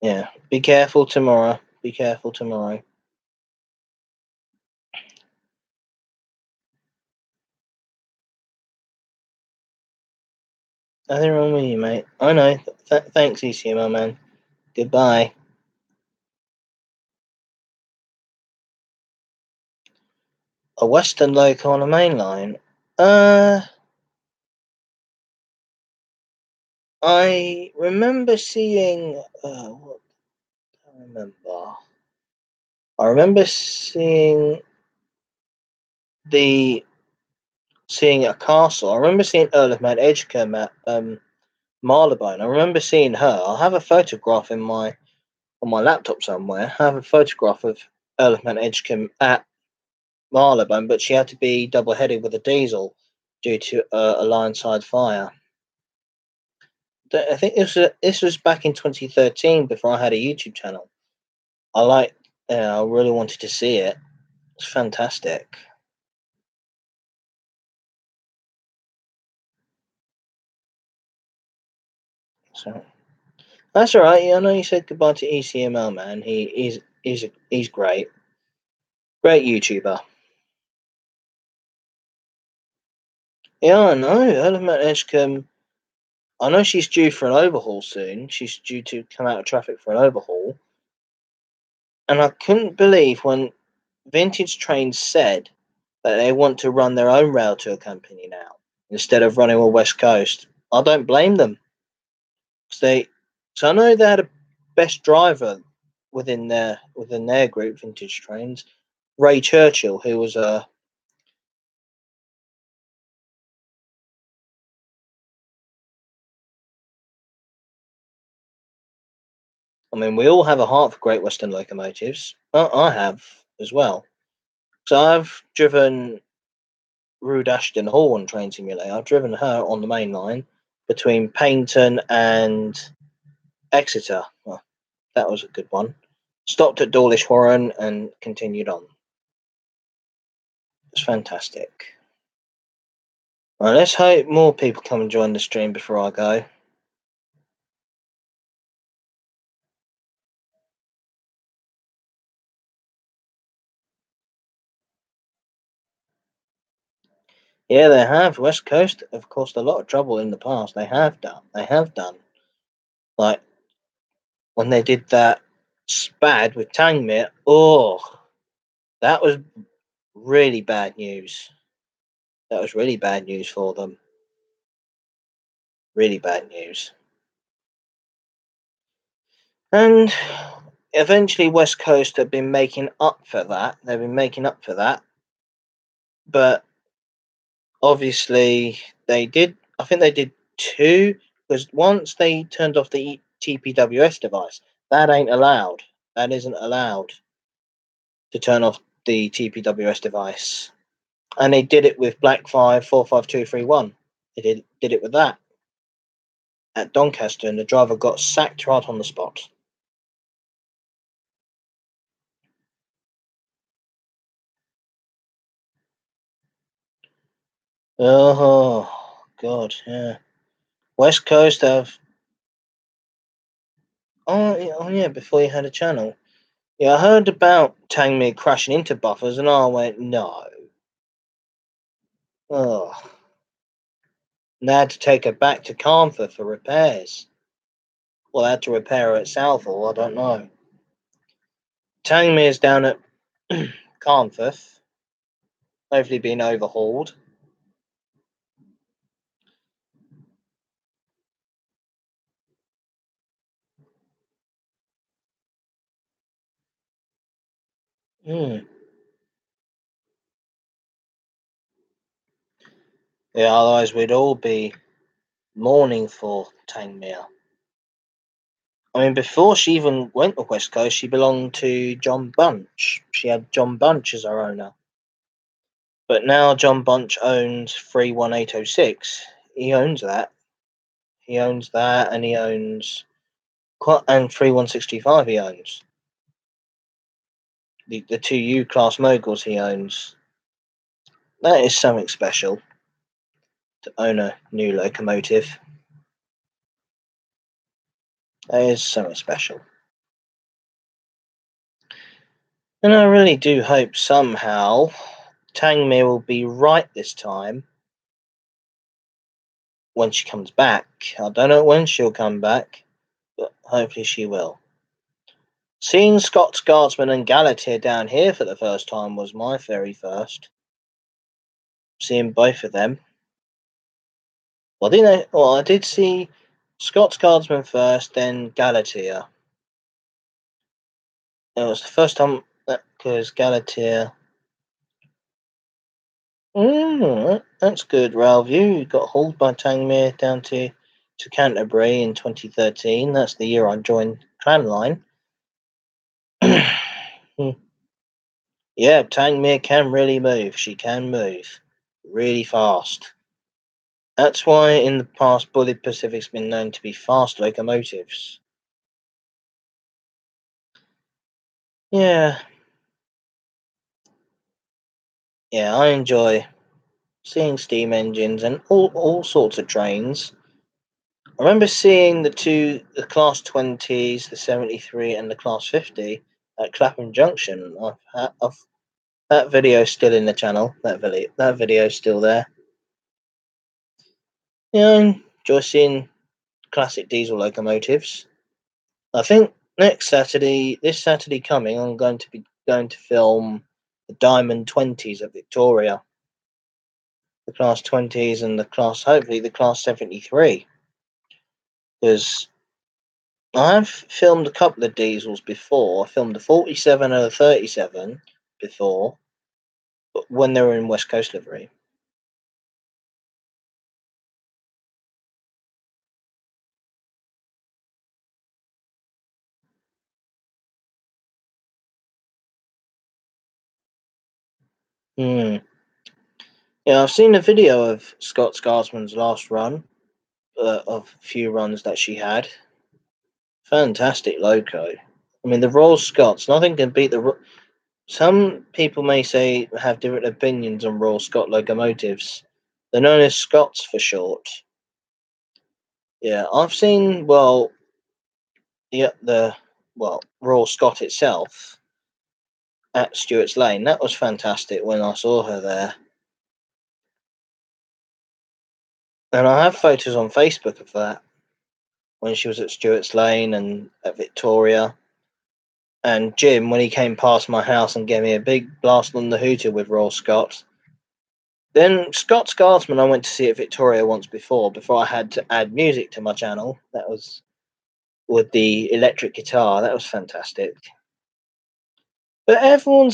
yeah. Be careful tomorrow. Be careful tomorrow. Nothing wrong with you, mate. I know. Thanks, ECMO man. Goodbye. A Western local on a main line. I remember seeing. What do I remember? I remember the seeing a castle. I remember seeing Earl of Mount Edgecombe at Marylebone. I remember seeing her. I have a photograph in my on my laptop somewhere. I have a photograph of Earl of Mount Edgecombe at Marylebone, but she had to be double headed with a diesel due to a line side fire. I think this was back in 2013 before I had a YouTube channel. I like. I really wanted to see it. It's fantastic. So that's all right. Yeah, I know you said goodbye to ECML man. He's great. Great YouTuber. Yeah, I know. Element Edgecombe. I know she's due for an overhaul soon. She's due to come out of traffic for an overhaul. And I couldn't believe when Vintage Trains said that they want to run their own rail tour company now instead of running all West Coast. I don't blame them. 'Cause so I know they had a best driver within their group, Vintage Trains, Ray Churchill, who was a I mean, we all have a heart for Great Western locomotives. I have as well. So I've driven Rude Ashton Hall on Train Simulator. I've driven her on the main line between Paignton and Exeter. Well, that was a good one. Stopped at Dawlish Warren and continued on. It's fantastic. Well, let's hope more people come and join the stream before I go. Yeah, they have. West Coast have caused a lot of trouble in the past. They have done. They have done. Like when they did that SPAD with Tangmere. Oh, that was really bad news. That was really bad news for them. Really bad news. And eventually, West Coast have been making up for that. They've been making up for that. But obviously, they did. I think they did two, because once they turned off the TPWS device, that ain't allowed. That isn't allowed to turn off the TPWS device. And they did it with Black 545231. They did it with that at Doncaster, and the driver got sacked right on the spot. Oh God, yeah. West Coast have. Oh yeah. Before you had a channel, yeah, I heard about Tangmere crashing into buffers, and I went no. Oh, and they had to take her back to Carnforth for repairs. Well, they had to repair her at Southall. I don't know. Tangmere's down at Carnforth, hopefully being overhauled. Hmm. Yeah, otherwise we'd all be mourning for Tangmere. I mean, before she even went to West Coast, she belonged to John Bunch. She had John Bunch as her owner. But now John Bunch owns 31806. He owns that. He owns that, and he owns and 31625. He owns the two U class moguls. He owns. That is something special to own a new locomotive. That is something special. And I really do hope somehow Tangmere will be right this time when she comes back. I don't know when she'll come back, but hopefully she will. Seeing Scott's Guardsman and Galatea down here for the first time was my very first. Seeing both of them. Well, I did see Scott's Guardsman first, then Galatea. It was the first time because Galatea. That's good, Railview. You got hauled by Tangmere down to Canterbury in 2013. That's the year I joined Clanline. Yeah, Tangmere can really move. She can move really fast. That's why in the past Bullet Pacific's been known to be fast locomotives. Yeah. Yeah, I enjoy seeing steam engines and all sorts of trains. I remember seeing the Class 20s, the 73 and the Class 50 at Clapham Junction. That video's still in the channel. That video's still there. Yeah, I enjoy seeing classic diesel locomotives. I think this Saturday coming, I'm going to film the Diamond 20s at Victoria, the Class 20s and hopefully the Class 73, because I've filmed a couple of diesels before. I filmed the 47 and the 37 before, but when they were in West Coast livery. Hmm. Yeah, I've seen a video of Scott Scarsman's last run, of a few runs that she had. Fantastic loco. I mean, the Royal Scots, nothing can beat some people may say have different opinions on Royal Scot locomotives. They're known as Scots for short. Yeah, I've seen, well, the Royal Scot itself at Stewart's Lane. That was fantastic when I saw her there. And I have photos on Facebook of that when she was at Stewart's Lane and at Victoria. And Jim, when he came past my house and gave me a big blast on the hooter with Royal Scott. Then Scott's Guardsman I went to see at Victoria once before I had to add music to my channel. That was with the electric guitar. That was fantastic. But everyone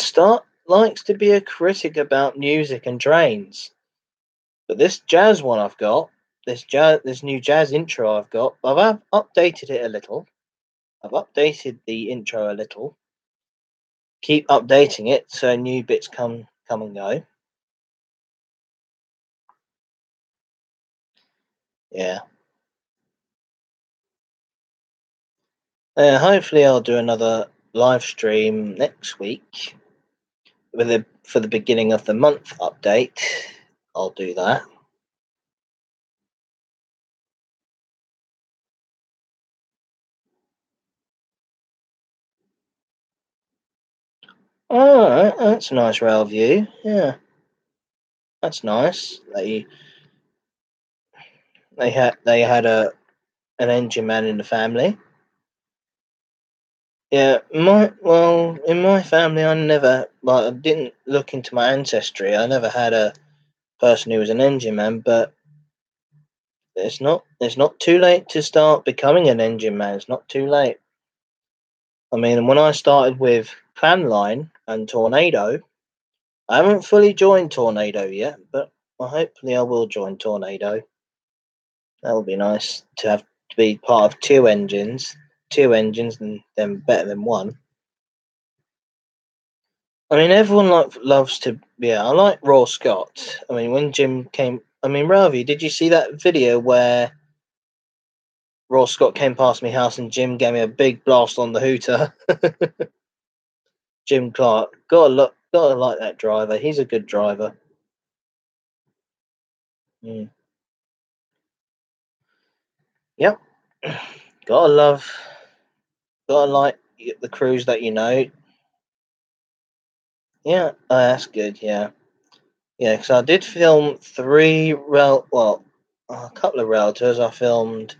likes to be a critic about music and trains. But this jazz one I've got, this new jazz intro I've got, I've updated it a little. I've updated the intro a little. Keep updating it so new bits come and go. Yeah. Hopefully I'll do another live stream next week for the beginning of the month update. I'll do that. Oh, that's a nice rail view. Yeah, that's nice. They had an engine man in the family. Yeah, in my family, I didn't look into my ancestry. I never had a person who was an engine man, but it's not too late to start becoming an engine man. It's not too late. I mean, when I started with Clanline and Tornado, I haven't fully joined Tornado yet, but hopefully I will join Tornado. That would be nice to be part of two engines, and then better than one. I mean, everyone loves to. Yeah, I like Raw Scott. I mean, when Jim came, I mean, Ravi, did you see that video where Raw Scott came past my house and Jim gave me a big blast on the hooter? Jim Clark, gotta like that driver. He's a good driver. Mm. Yep, gotta love, gotta like the crews that you know. Yeah, that's good. Yeah, yeah. Because I did film a couple of rail tours. I filmed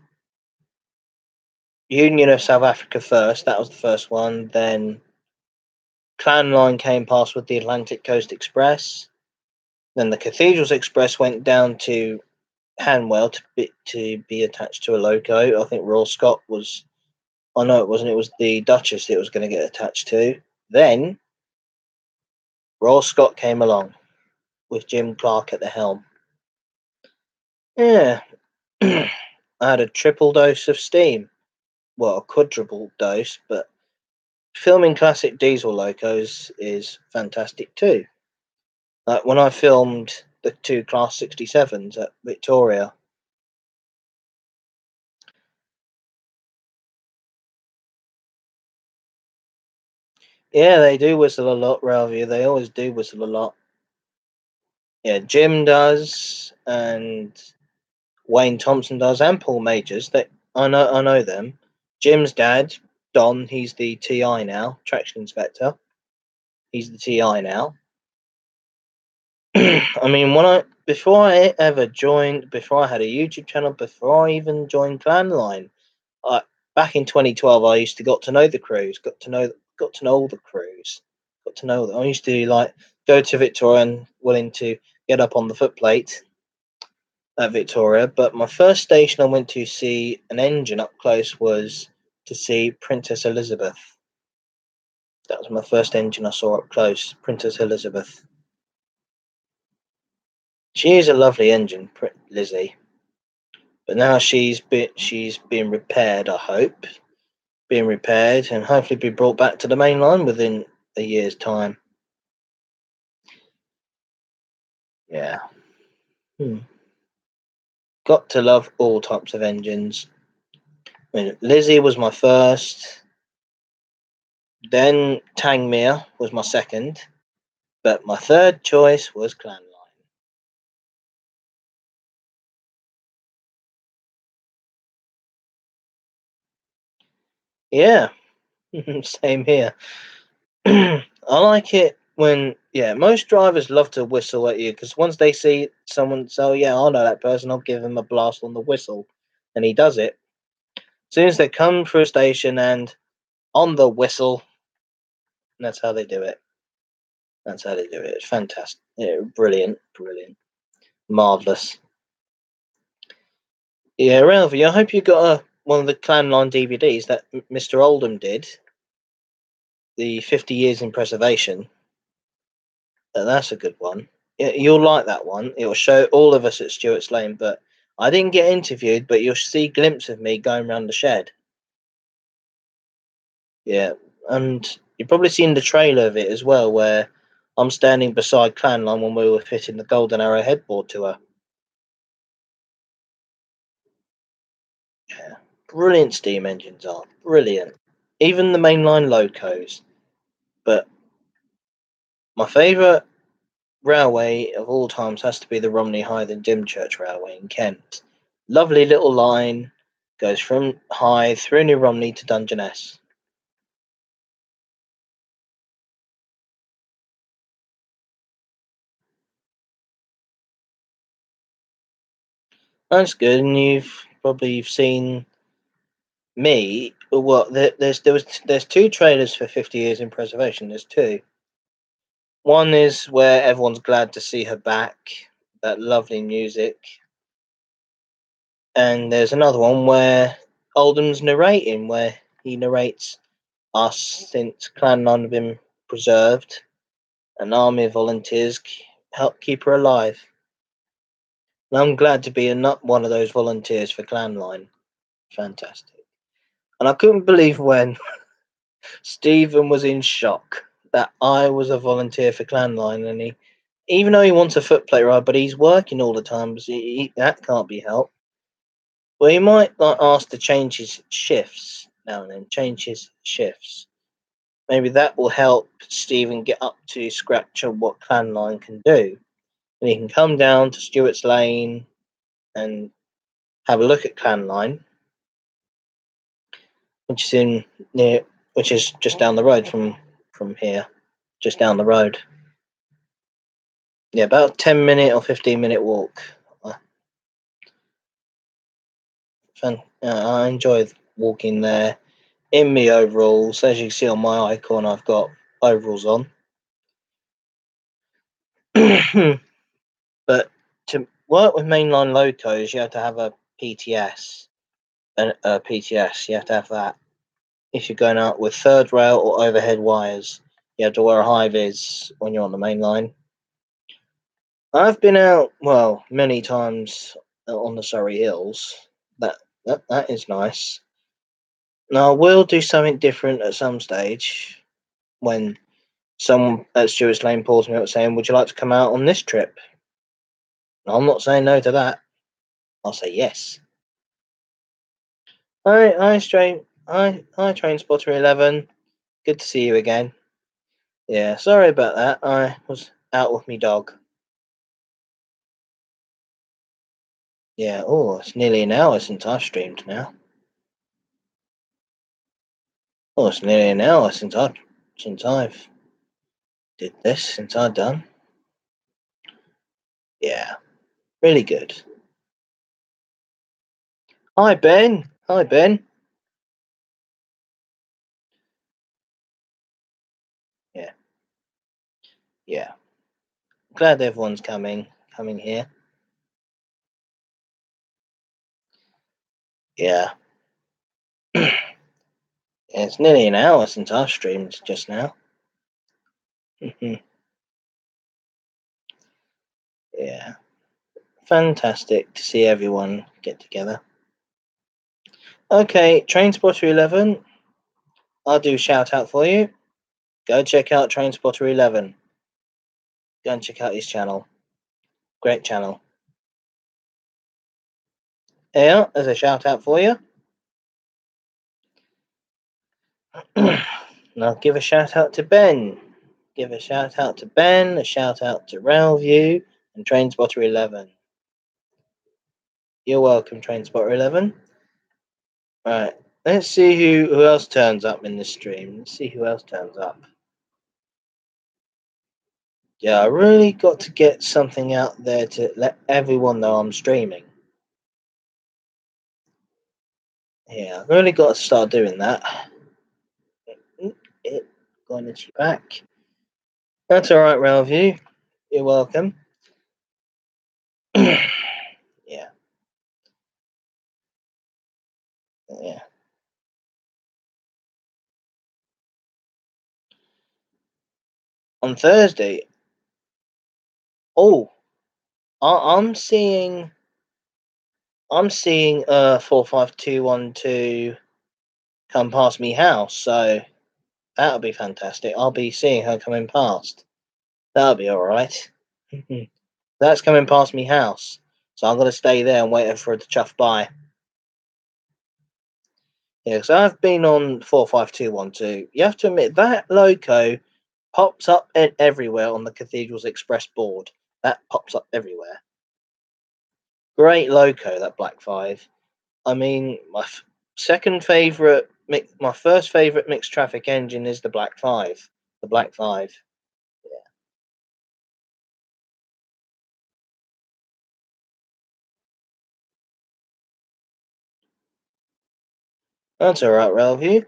Union of South Africa first. That was the first one. Then Clan Line came past with the Atlantic Coast Express. Then the Cathedrals Express went down to Hanwell to be attached to a loco. I think Royal Scott was. Oh no, it wasn't. It was the Duchess it was going to get attached to. Then Royal Scott came along with Jim Clark at the helm. Yeah, I had a triple dose of steam. Well, a quadruple dose, but filming classic diesel locos is fantastic too. Like when I filmed the two Class 67s at Victoria. Yeah, they do whistle a lot, Railview. They always do whistle a lot. Yeah, Jim does, and Wayne Thompson does, and Paul Majors. I know them. Jim's dad, Don, he's the TI now, traction inspector. He's the TI now. I mean, before I had a YouTube channel, before I even joined Clanline, I, back in 2012, I used to got to know the crews, got to know all the crews, got to know them. I used to like go to Victoria and willing to get up on the footplate at Victoria. But my first station I went to see an engine up close was to see Princess Elizabeth. That was my first engine I saw up close, Princess Elizabeth. She is a lovely engine, Lizzie. But now she's being repaired. I hope being repaired and hopefully be brought back to the main line within a year's time. Yeah. Hmm. Got to love all types of engines. I mean, Lizzie was my first, then Tangmere was my second, but my third choice was Clanline. Yeah, same here. I like it when, yeah, most drivers love to whistle at you because once they see someone say, oh, yeah, I know that person, I'll give him a blast on the whistle. And he does it. As soon as they come through a station and on the whistle, that's how they do it. That's how they do it. It's fantastic. Yeah, brilliant, brilliant, marvelous. Yeah, Ralphie, I hope you got one of the Clanline DVDs that Mr. Oldham did, the 50 Years in Preservation. That's a good one. You'll like that one. It will show all of us at Stuart's Lane, but I didn't get interviewed, but you'll see a glimpse of me going around the shed. Yeah, and you've probably seen the trailer of it as well, where I'm standing beside Clanline when we were fitting the Golden Arrow headboard to her. Yeah, brilliant steam engines are brilliant. Even the mainline locos. But my favourite railway of all times has to be the Romney Hythe and Dymchurch Railway in Kent. Lovely little line, goes from Hythe through New Romney to Dungeness. That's good, and you've seen me. Well, there's two trailers for 50 Years in Preservation. There's two. One is where everyone's glad to see her back, that lovely music, and there's another one where Oldham's narrating, where he narrates us since Clannon have been preserved. An army of volunteers help keep her alive. And I'm glad to be one of those volunteers for Clanline. Fantastic. And I couldn't believe when Stephen was in shock that I was a volunteer for Clanline, and even though he wants a footplate ride, but he's working all the time, so that can't be helped. Well, he might like ask to change his shifts now and then. Change his shifts. Maybe that will help Stephen get up to scratch on what Clanline can do, and he can come down to Stuart's Lane and have a look at Clanline, which is in near, which is just down the road from here, just down the road. Yeah, about 10 minute or 15 minute walk. I enjoy walking there in my overalls. As you can see on my icon, I've got overalls on. But to work with mainline locos, you have to have a PTS. A PTS, you have to have that. If you're going out with third rail or overhead wires, you have to wear a high vis when you're on the main line. I've been out, well, many times on the Surrey Hills. That is nice. Now, I will do something different at some stage when someone at Stuart's Lane pulls me up saying, would you like to come out on this trip? I'm not saying no to that. I'll say yes. I train spotter 11. Good to see you again. Yeah, sorry about that. I was out with me dog. Yeah, oh, it's nearly an hour since I've streamed now. Oh, it's nearly an hour since I've did this, since I've done. Yeah, really good. Hi Ben. Hi Ben. Yeah, yeah. Glad everyone's coming here. Yeah. It's nearly an hour since I've streamed just now. Yeah. Fantastic to see everyone get together. Okay, Train Spotter 11. I'll do a shout out for you. Go check out Train Spotter 11. Go and check out his channel. Great channel. Yeah, there's a shout out for you. Now give a shout out to Ben. Give a shout out to Ben, a shout out to Railview and Trainspotter11. You're welcome, Trainspotter11. Right, let's see who else turns up in the stream. Let's see who else turns up. Yeah, I really got to get something out there to let everyone know I'm streaming. Yeah, I've really got to start doing that. Going into your back. That's alright, Railview. You're welcome. Yeah. Yeah. On Thursday. Oh, I'm seeing 45212 come past me house, so that'll be fantastic. I'll be seeing her coming past. That'll be alright. That's coming past me house. So I'm gonna stay there and wait for her to chuff by. Yeah, because I've been on 45212. You have to admit that loco pops up everywhere on the Cathedral's Express board. That pops up everywhere. Great loco, that Black 5. I mean, my first favourite mixed traffic engine is the Black 5. The Black 5. Yeah. That's alright, Railview.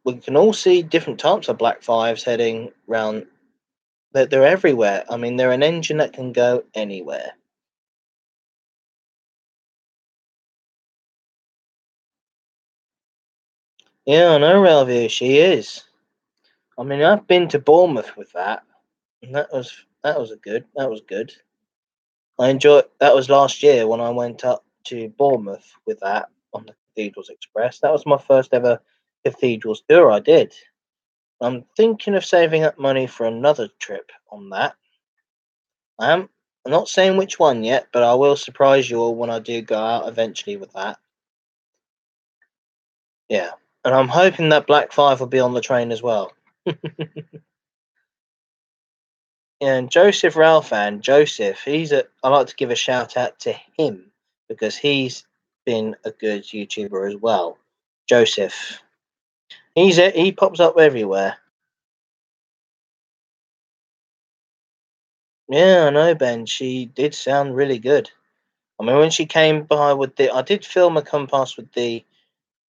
We can all see different types of Black 5s heading round. They're everywhere. I mean, they're an engine that can go anywhere. Yeah, I know, Railview. She is. I mean, I've been to Bournemouth with that, and that was good. I enjoyed that was last year when I went up to Bournemouth with that on the Cathedrals Express. That was my first ever Cathedrals tour I did. I'm thinking of saving up money for another trip on that. I'm not saying which one yet, but I will surprise you all when I do go out eventually with that. Yeah. And I'm hoping that Black 5 will be on the train as well. And Joseph Ralphan, Joseph, I like to give a shout out to him because he's been a good YouTuber as well. Joseph. He pops up everywhere. Yeah, I know, Ben. She did sound really good. I mean, when she came by I did film a come past with the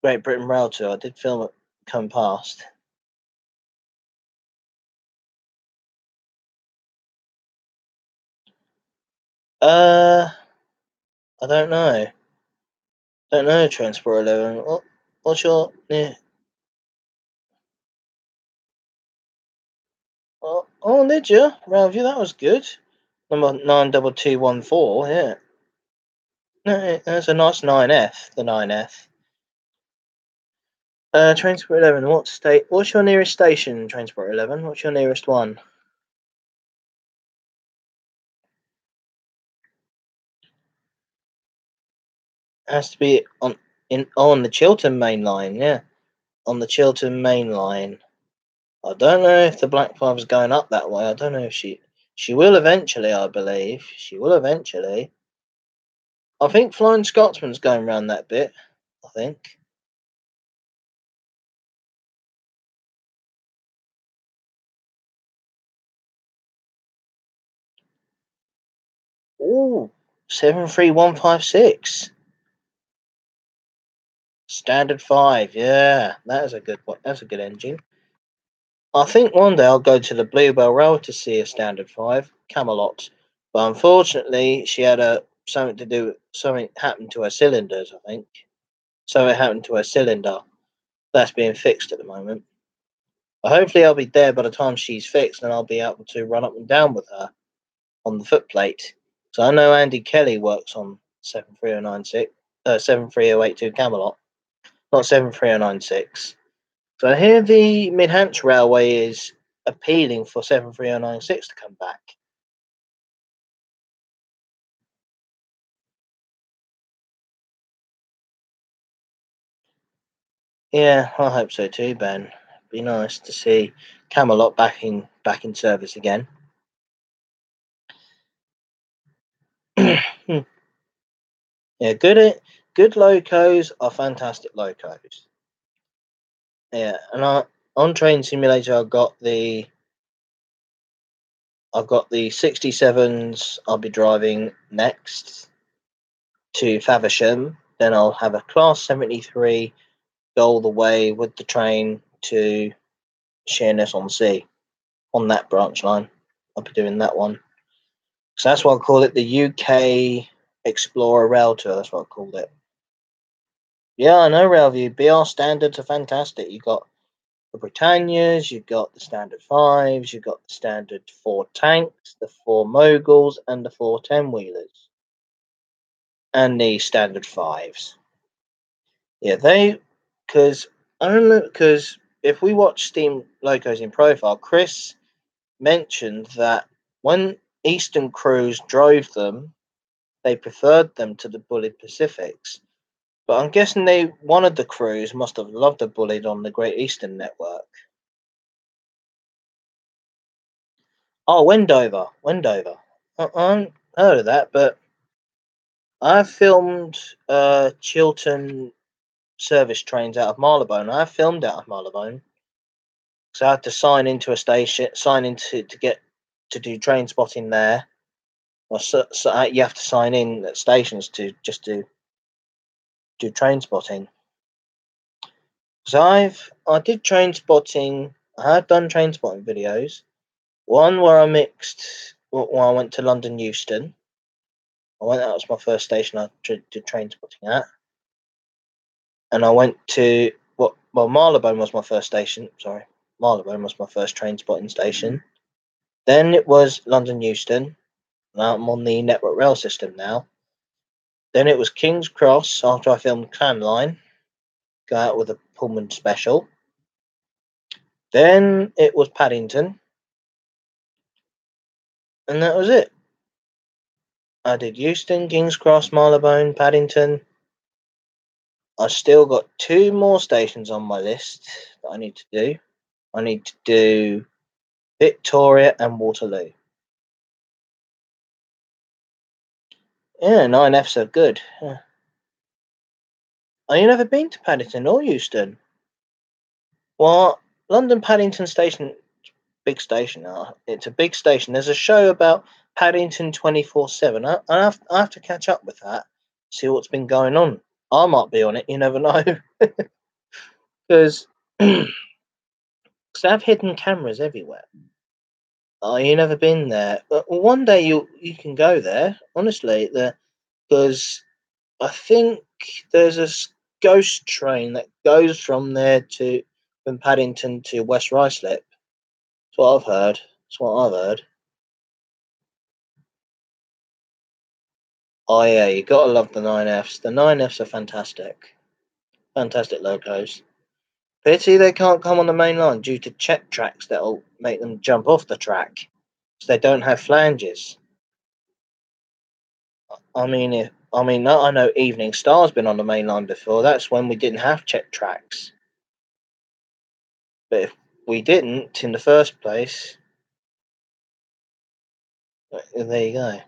Great Britain Rail Tour. I did film it come past. Uh, I don't know. Don't know, Transport 11. What's your... Yeah. Oh, did you? Railview, that was good. Number 92214, yeah. No, that's a nice 9F, the 9F. Transport 11, what's your nearest station, Transport 11? What's your nearest one? It has to be on the Chiltern main line, yeah. On the Chiltern main line. I don't know if the Black Five's going up that way. I don't know if she will eventually, I believe. She will eventually. I think Flying Scotsman's going round that bit, I think. Ooh, 73156. Standard 5, yeah. That is a good one. That's a good engine. I think one day I'll go to the Bluebell Rail to see a Standard 5, Camelot. But unfortunately, she had something happened to her cylinders, I think. Something happened to her cylinder. That's being fixed at the moment. But hopefully I'll be there by the time she's fixed and I'll be able to run up and down with her on the footplate. So I know Andy Kelly works on 73082 Camelot, not 73096. So I hear the Mid-Hants Railway is appealing for 73096 to come back. Yeah, I hope so too, Ben. Be nice to see Camelot back in service again. Yeah, good locos are fantastic locos. Yeah, and on Train Simulator I've got the 67s I'll be driving next to Faversham. Then I'll have a Class 73 go all the way with the train to Sheerness on Sea on that branch line. I'll be doing that one. So that's why I call it the UK Explorer Rail Tour. That's what I called it. Yeah, I know Railview. BR standards are fantastic. You've got the Britannias, you've got the standard fives, you've got the standard four tanks, the four moguls, and the four ten wheelers, and the standard fives. Yeah, because I remember because if we watch Steam locos in profile, Chris mentioned that when Eastern crews drove them, they preferred them to the Bullied Pacifics. But I'm guessing one of the crews must have loved the Bullied on the Great Eastern Network. Oh, Wendover. I haven't heard of that, but I filmed Chiltern service trains out of Marylebone. I filmed out of Marylebone, so I had to sign into a station, sign into to get to do train spotting there. Well, so you have to sign in at stations to just do train spotting. So I did train spotting. I had done train spotting videos. One where I mixed. When I went to London Euston. That was my first station I did train spotting at. And I went to Marylebone was my first station. Sorry, Marylebone was my first train spotting station. Then it was London Euston. Now I'm on the Network Rail system now. Then it was King's Cross after I filmed Clan Line. Go out with a Pullman special. Then it was Paddington. And that was it. I did Euston, King's Cross, Marylebone, Paddington. I still got two more stations on my list that I need to do. I need to do Victoria and Waterloo. Yeah, 9Fs are good. Yeah. Oh, you never been to Paddington or Euston? Well, London Paddington Station, big station. It's a big station. There's a show about Paddington 24/7. I have to catch up with that, see what's been going on. I might be on it. You never know, because they have hidden cameras everywhere. Oh, you never been there? But one day you can go there. Honestly, because I think there's a ghost train that goes from Paddington to West Ruislip. That's what I've heard. That's what I've heard. Oh yeah, you gotta love the 9Fs. The 9Fs are fantastic. Fantastic locos. Pity they can't come on the main line due to check tracks that'll make them jump off the track. So they don't have flanges. I know Evening Star's been on the main line before. That's when we didn't have check tracks. But if we didn't in the first place, there you go.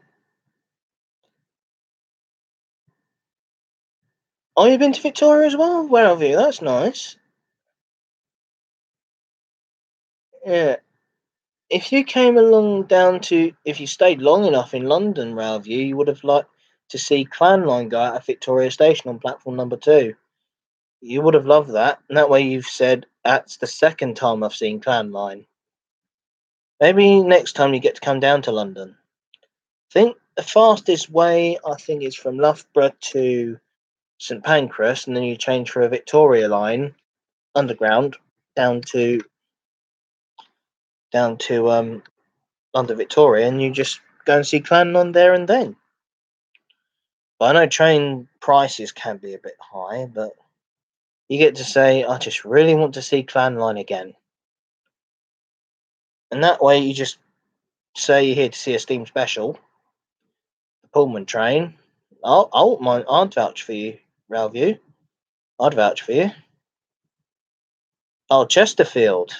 Oh, you've been to Victoria as well? Where have you? That's nice. Yeah. If you stayed long enough in London, Railview, you would have liked to see Clan Line go out at Victoria Station on platform number 2. You would have loved that. And that way you've said, that's the second time I've seen Clan Line. Maybe next time you get to come down to London. I think the fastest way, is from Loughborough to St Pancras, and then you change for a Victoria line underground down to London Victoria, and you just go and see Clan Line there and then. But I know train prices can be a bit high, but you get to say, I just really want to see Clan Line again. And that way you just say you're here to see a Steam Special, the Pullman train. I'd vouch for you, Railview. I'd vouch for you. Oh, Chesterfield,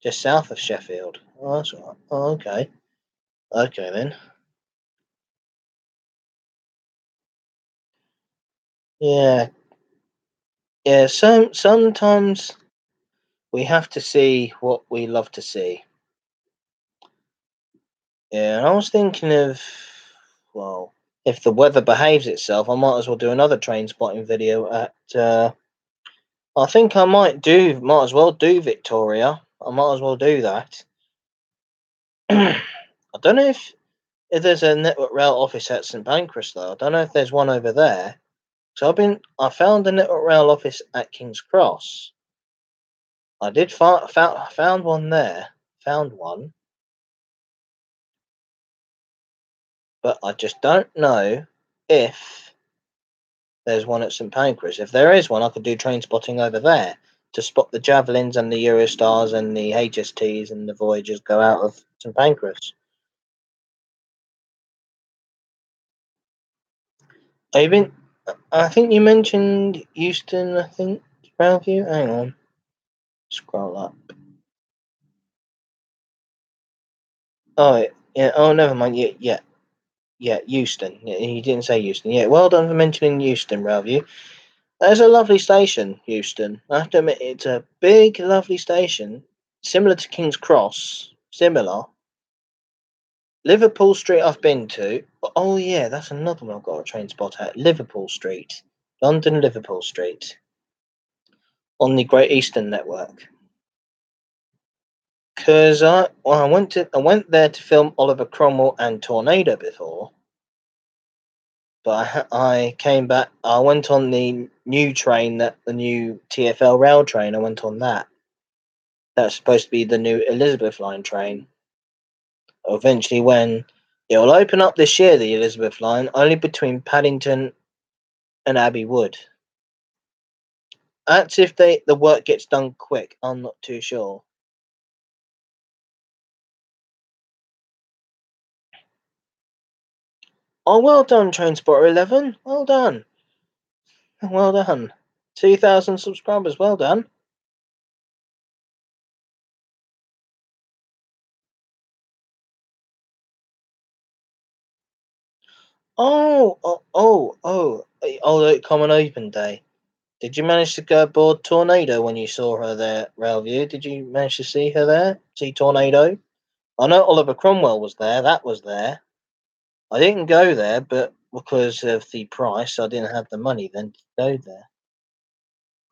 just south of Sheffield. Oh, that's all right. Oh, okay. Okay then. Yeah, yeah. Sometimes we have to see what we love to see. Yeah, and I was thinking of, well, if the weather behaves itself, I might as well do another train spotting video at. I think might as well do Victoria. I might as well do that. I don't know if there's a Network Rail office at St Pancras though. I don't know if there's one over there. So I found a Network Rail office at King's Cross. I did found one there. Found one, but I just don't know if there's one at St Pancras. If there is one, I could do train spotting over there to spot the Javelins and the Eurostars and the HSTs and the Voyagers go out of St Pancras. Have been? I think you mentioned Euston. I think Brownview. Hang on, scroll up. Oh yeah. Oh, never mind. Yeah. Euston. Yeah, he didn't say Euston. Yeah. Well done for mentioning Euston, Brownview. That's a lovely station, Euston. I have to admit, it's a big, lovely station, similar to King's Cross. Similar. Liverpool Street, I've been to. Oh yeah, that's another one I've got a train spot at. Liverpool Street, London Liverpool Street, on the Great Eastern Network. Because I went there to film Oliver Cromwell and Tornado before, but I came back. I went on the new train, the new TfL rail train. I went on that. That's supposed to be the new Elizabeth line train. Eventually, when it will open up this year, the Elizabeth line, only between Paddington and Abbey Wood. That's if the work gets done quick. I'm not too sure. Oh, well done, Transporter 11. Well done. Well done. 2,000 subscribers. Well done. Oh, Common Open Day. Did you manage to go aboard Tornado when you saw her there, Railview? Did you manage to see her there? See Tornado? I know Oliver Cromwell was there. That was there. I didn't go there, but because of the price, I didn't have the money then to go there.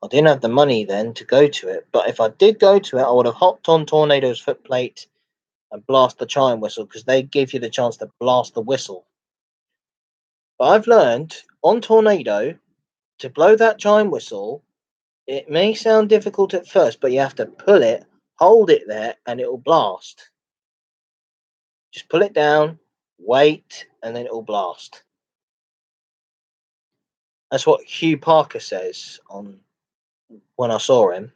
I didn't have the money then to go to it, but if I did go to it, I would have hopped on Tornado's footplate and blast the chime whistle because they give you the chance to blast the whistle. But I've learned on Tornado to blow that chime whistle. It may sound difficult at first, but you have to pull it, hold it there, and it will blast. Just pull it down, wait, and then it will blast. That's what Hugh Parker says on when I saw him.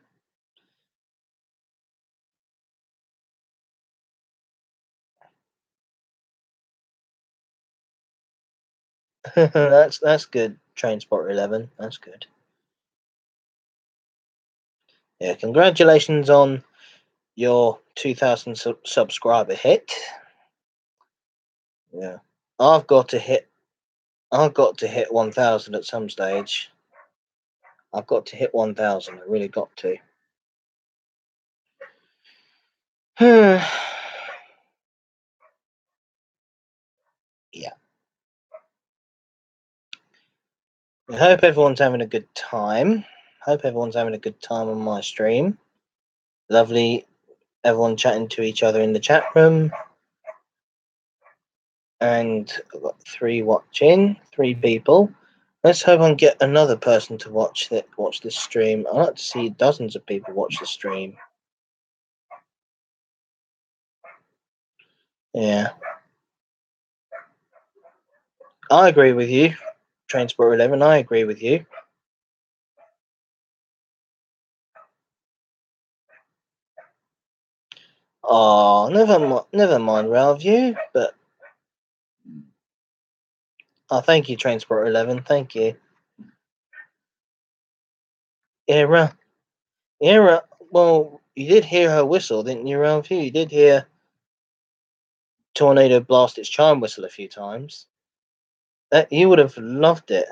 That's good. Train Spotter 11. That's good. Yeah, congratulations on your 2,000 subscriber hit. Yeah, I've got to hit. I've got to hit 1,000 at some stage. I've got to hit 1,000. I really got to. Yeah. I hope everyone's having a good time. Hope everyone's having a good time on my stream. Lovely, everyone chatting to each other in the chat room. And I've got 3 watching, 3 people. Let's hope I can get another person to watch this stream. I like to see dozens of people watch the stream. Yeah, I agree with you, Transport 11. I agree with you. Oh, never mind, Railview. But thank you, Transport 11. Thank you. Yeah, yeah. Well, you did hear her whistle, didn't you, Ralph? You did hear Tornado blast its chime whistle a few times. That you would have loved it.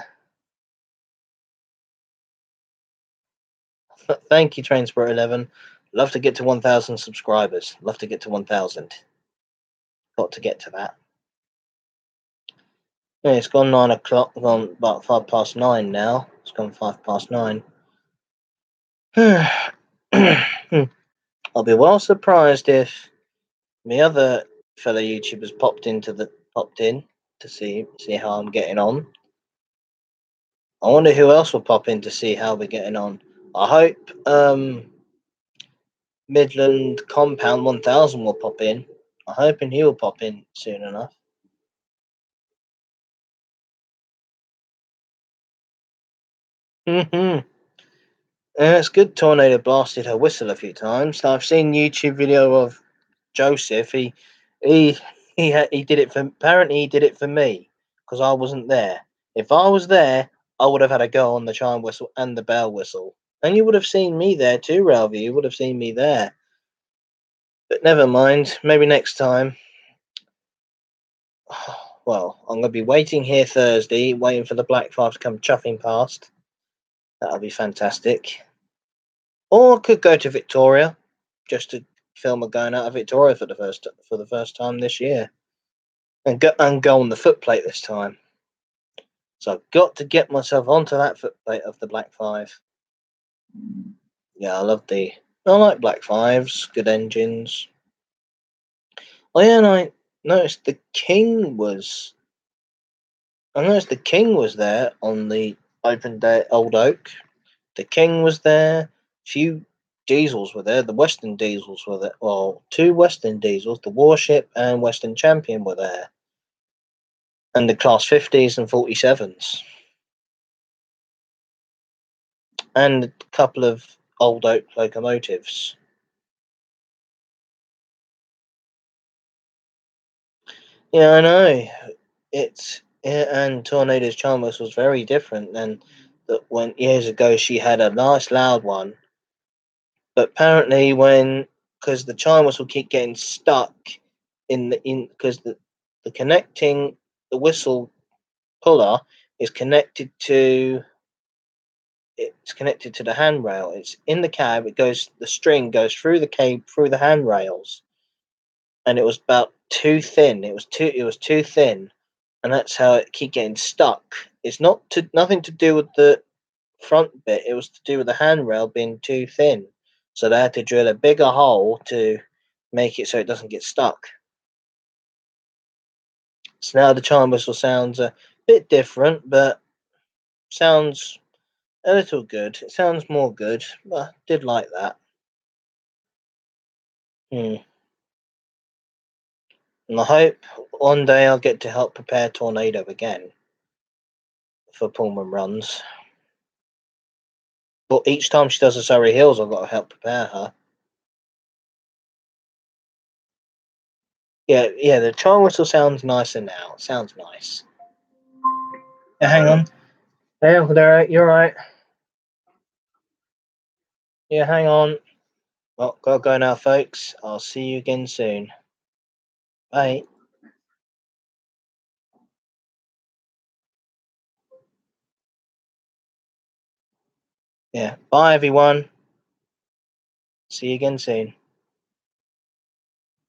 Thank you, Trainsport 11. Love to get to 1,000 subscribers. Love to get to 1,000. Got to get to that. Yeah, it's gone 9 o'clock. Gone about 9:05 now. It's gone 9:05. I'll be well surprised if my other fellow YouTubers popped in to see how I'm getting on. I wonder who else will pop in to see how we're getting on. I hope Midland Compound 1000 will pop in. I'm hoping he will pop in soon enough. It's good. Tornado blasted her whistle a few times. I've seen YouTube video of Joseph. He he did it for. Apparently, he did it for me because I wasn't there. If I was there, I would have had a go on the chime whistle and the bell whistle, and you would have seen me there too, Ralphie. You would have seen me there. But never mind. Maybe next time. Well, I'm going to be waiting here Thursday, waiting for the Black Five to come chuffing past. That'll be fantastic. Or I could go to Victoria, just to film a going out of Victoria for the first time this year, and go on the footplate this time. So I've got to get myself onto that footplate of the Black Five. Yeah, I like Black Fives, good engines. Oh yeah, and noticed the King was. I noticed the King was there on the open day at Old Oak. The King was there. Few diesels were there. The Western diesels were there. Well, two Western diesels, the Warship and Western Champion were there. And the Class 50s and 47s. And a couple of Old Oak locomotives. Yeah, I know. And Tornado's Chalmers was very different than that when years ago she had a nice loud one. But apparently because the chime whistle keep getting stuck because the connecting the whistle puller is connected to the handrail. It's in the cab. The string goes through the cable through the handrails, and it was about too thin. It was too thin, and that's how it keep getting stuck. It's nothing to do with the front bit. It was to do with the handrail being too thin, so they had to drill a bigger hole to make it so it doesn't get stuck. So now the chime whistle sounds a bit different, but sounds a little good. It sounds more good. I did like that. Hmm. And I hope one day I'll get to help prepare Tornado again for Pullman runs. But each time she does the Surrey Hills, I've got to help prepare her. Yeah, the chime whistle sounds nicer now. It sounds nice. Yeah, hang on. Hey, Uncle Derek, you alright? Yeah, hang on. Well, gotta go now, folks. I'll see you again soon. Bye. Yeah, bye everyone. See you again soon.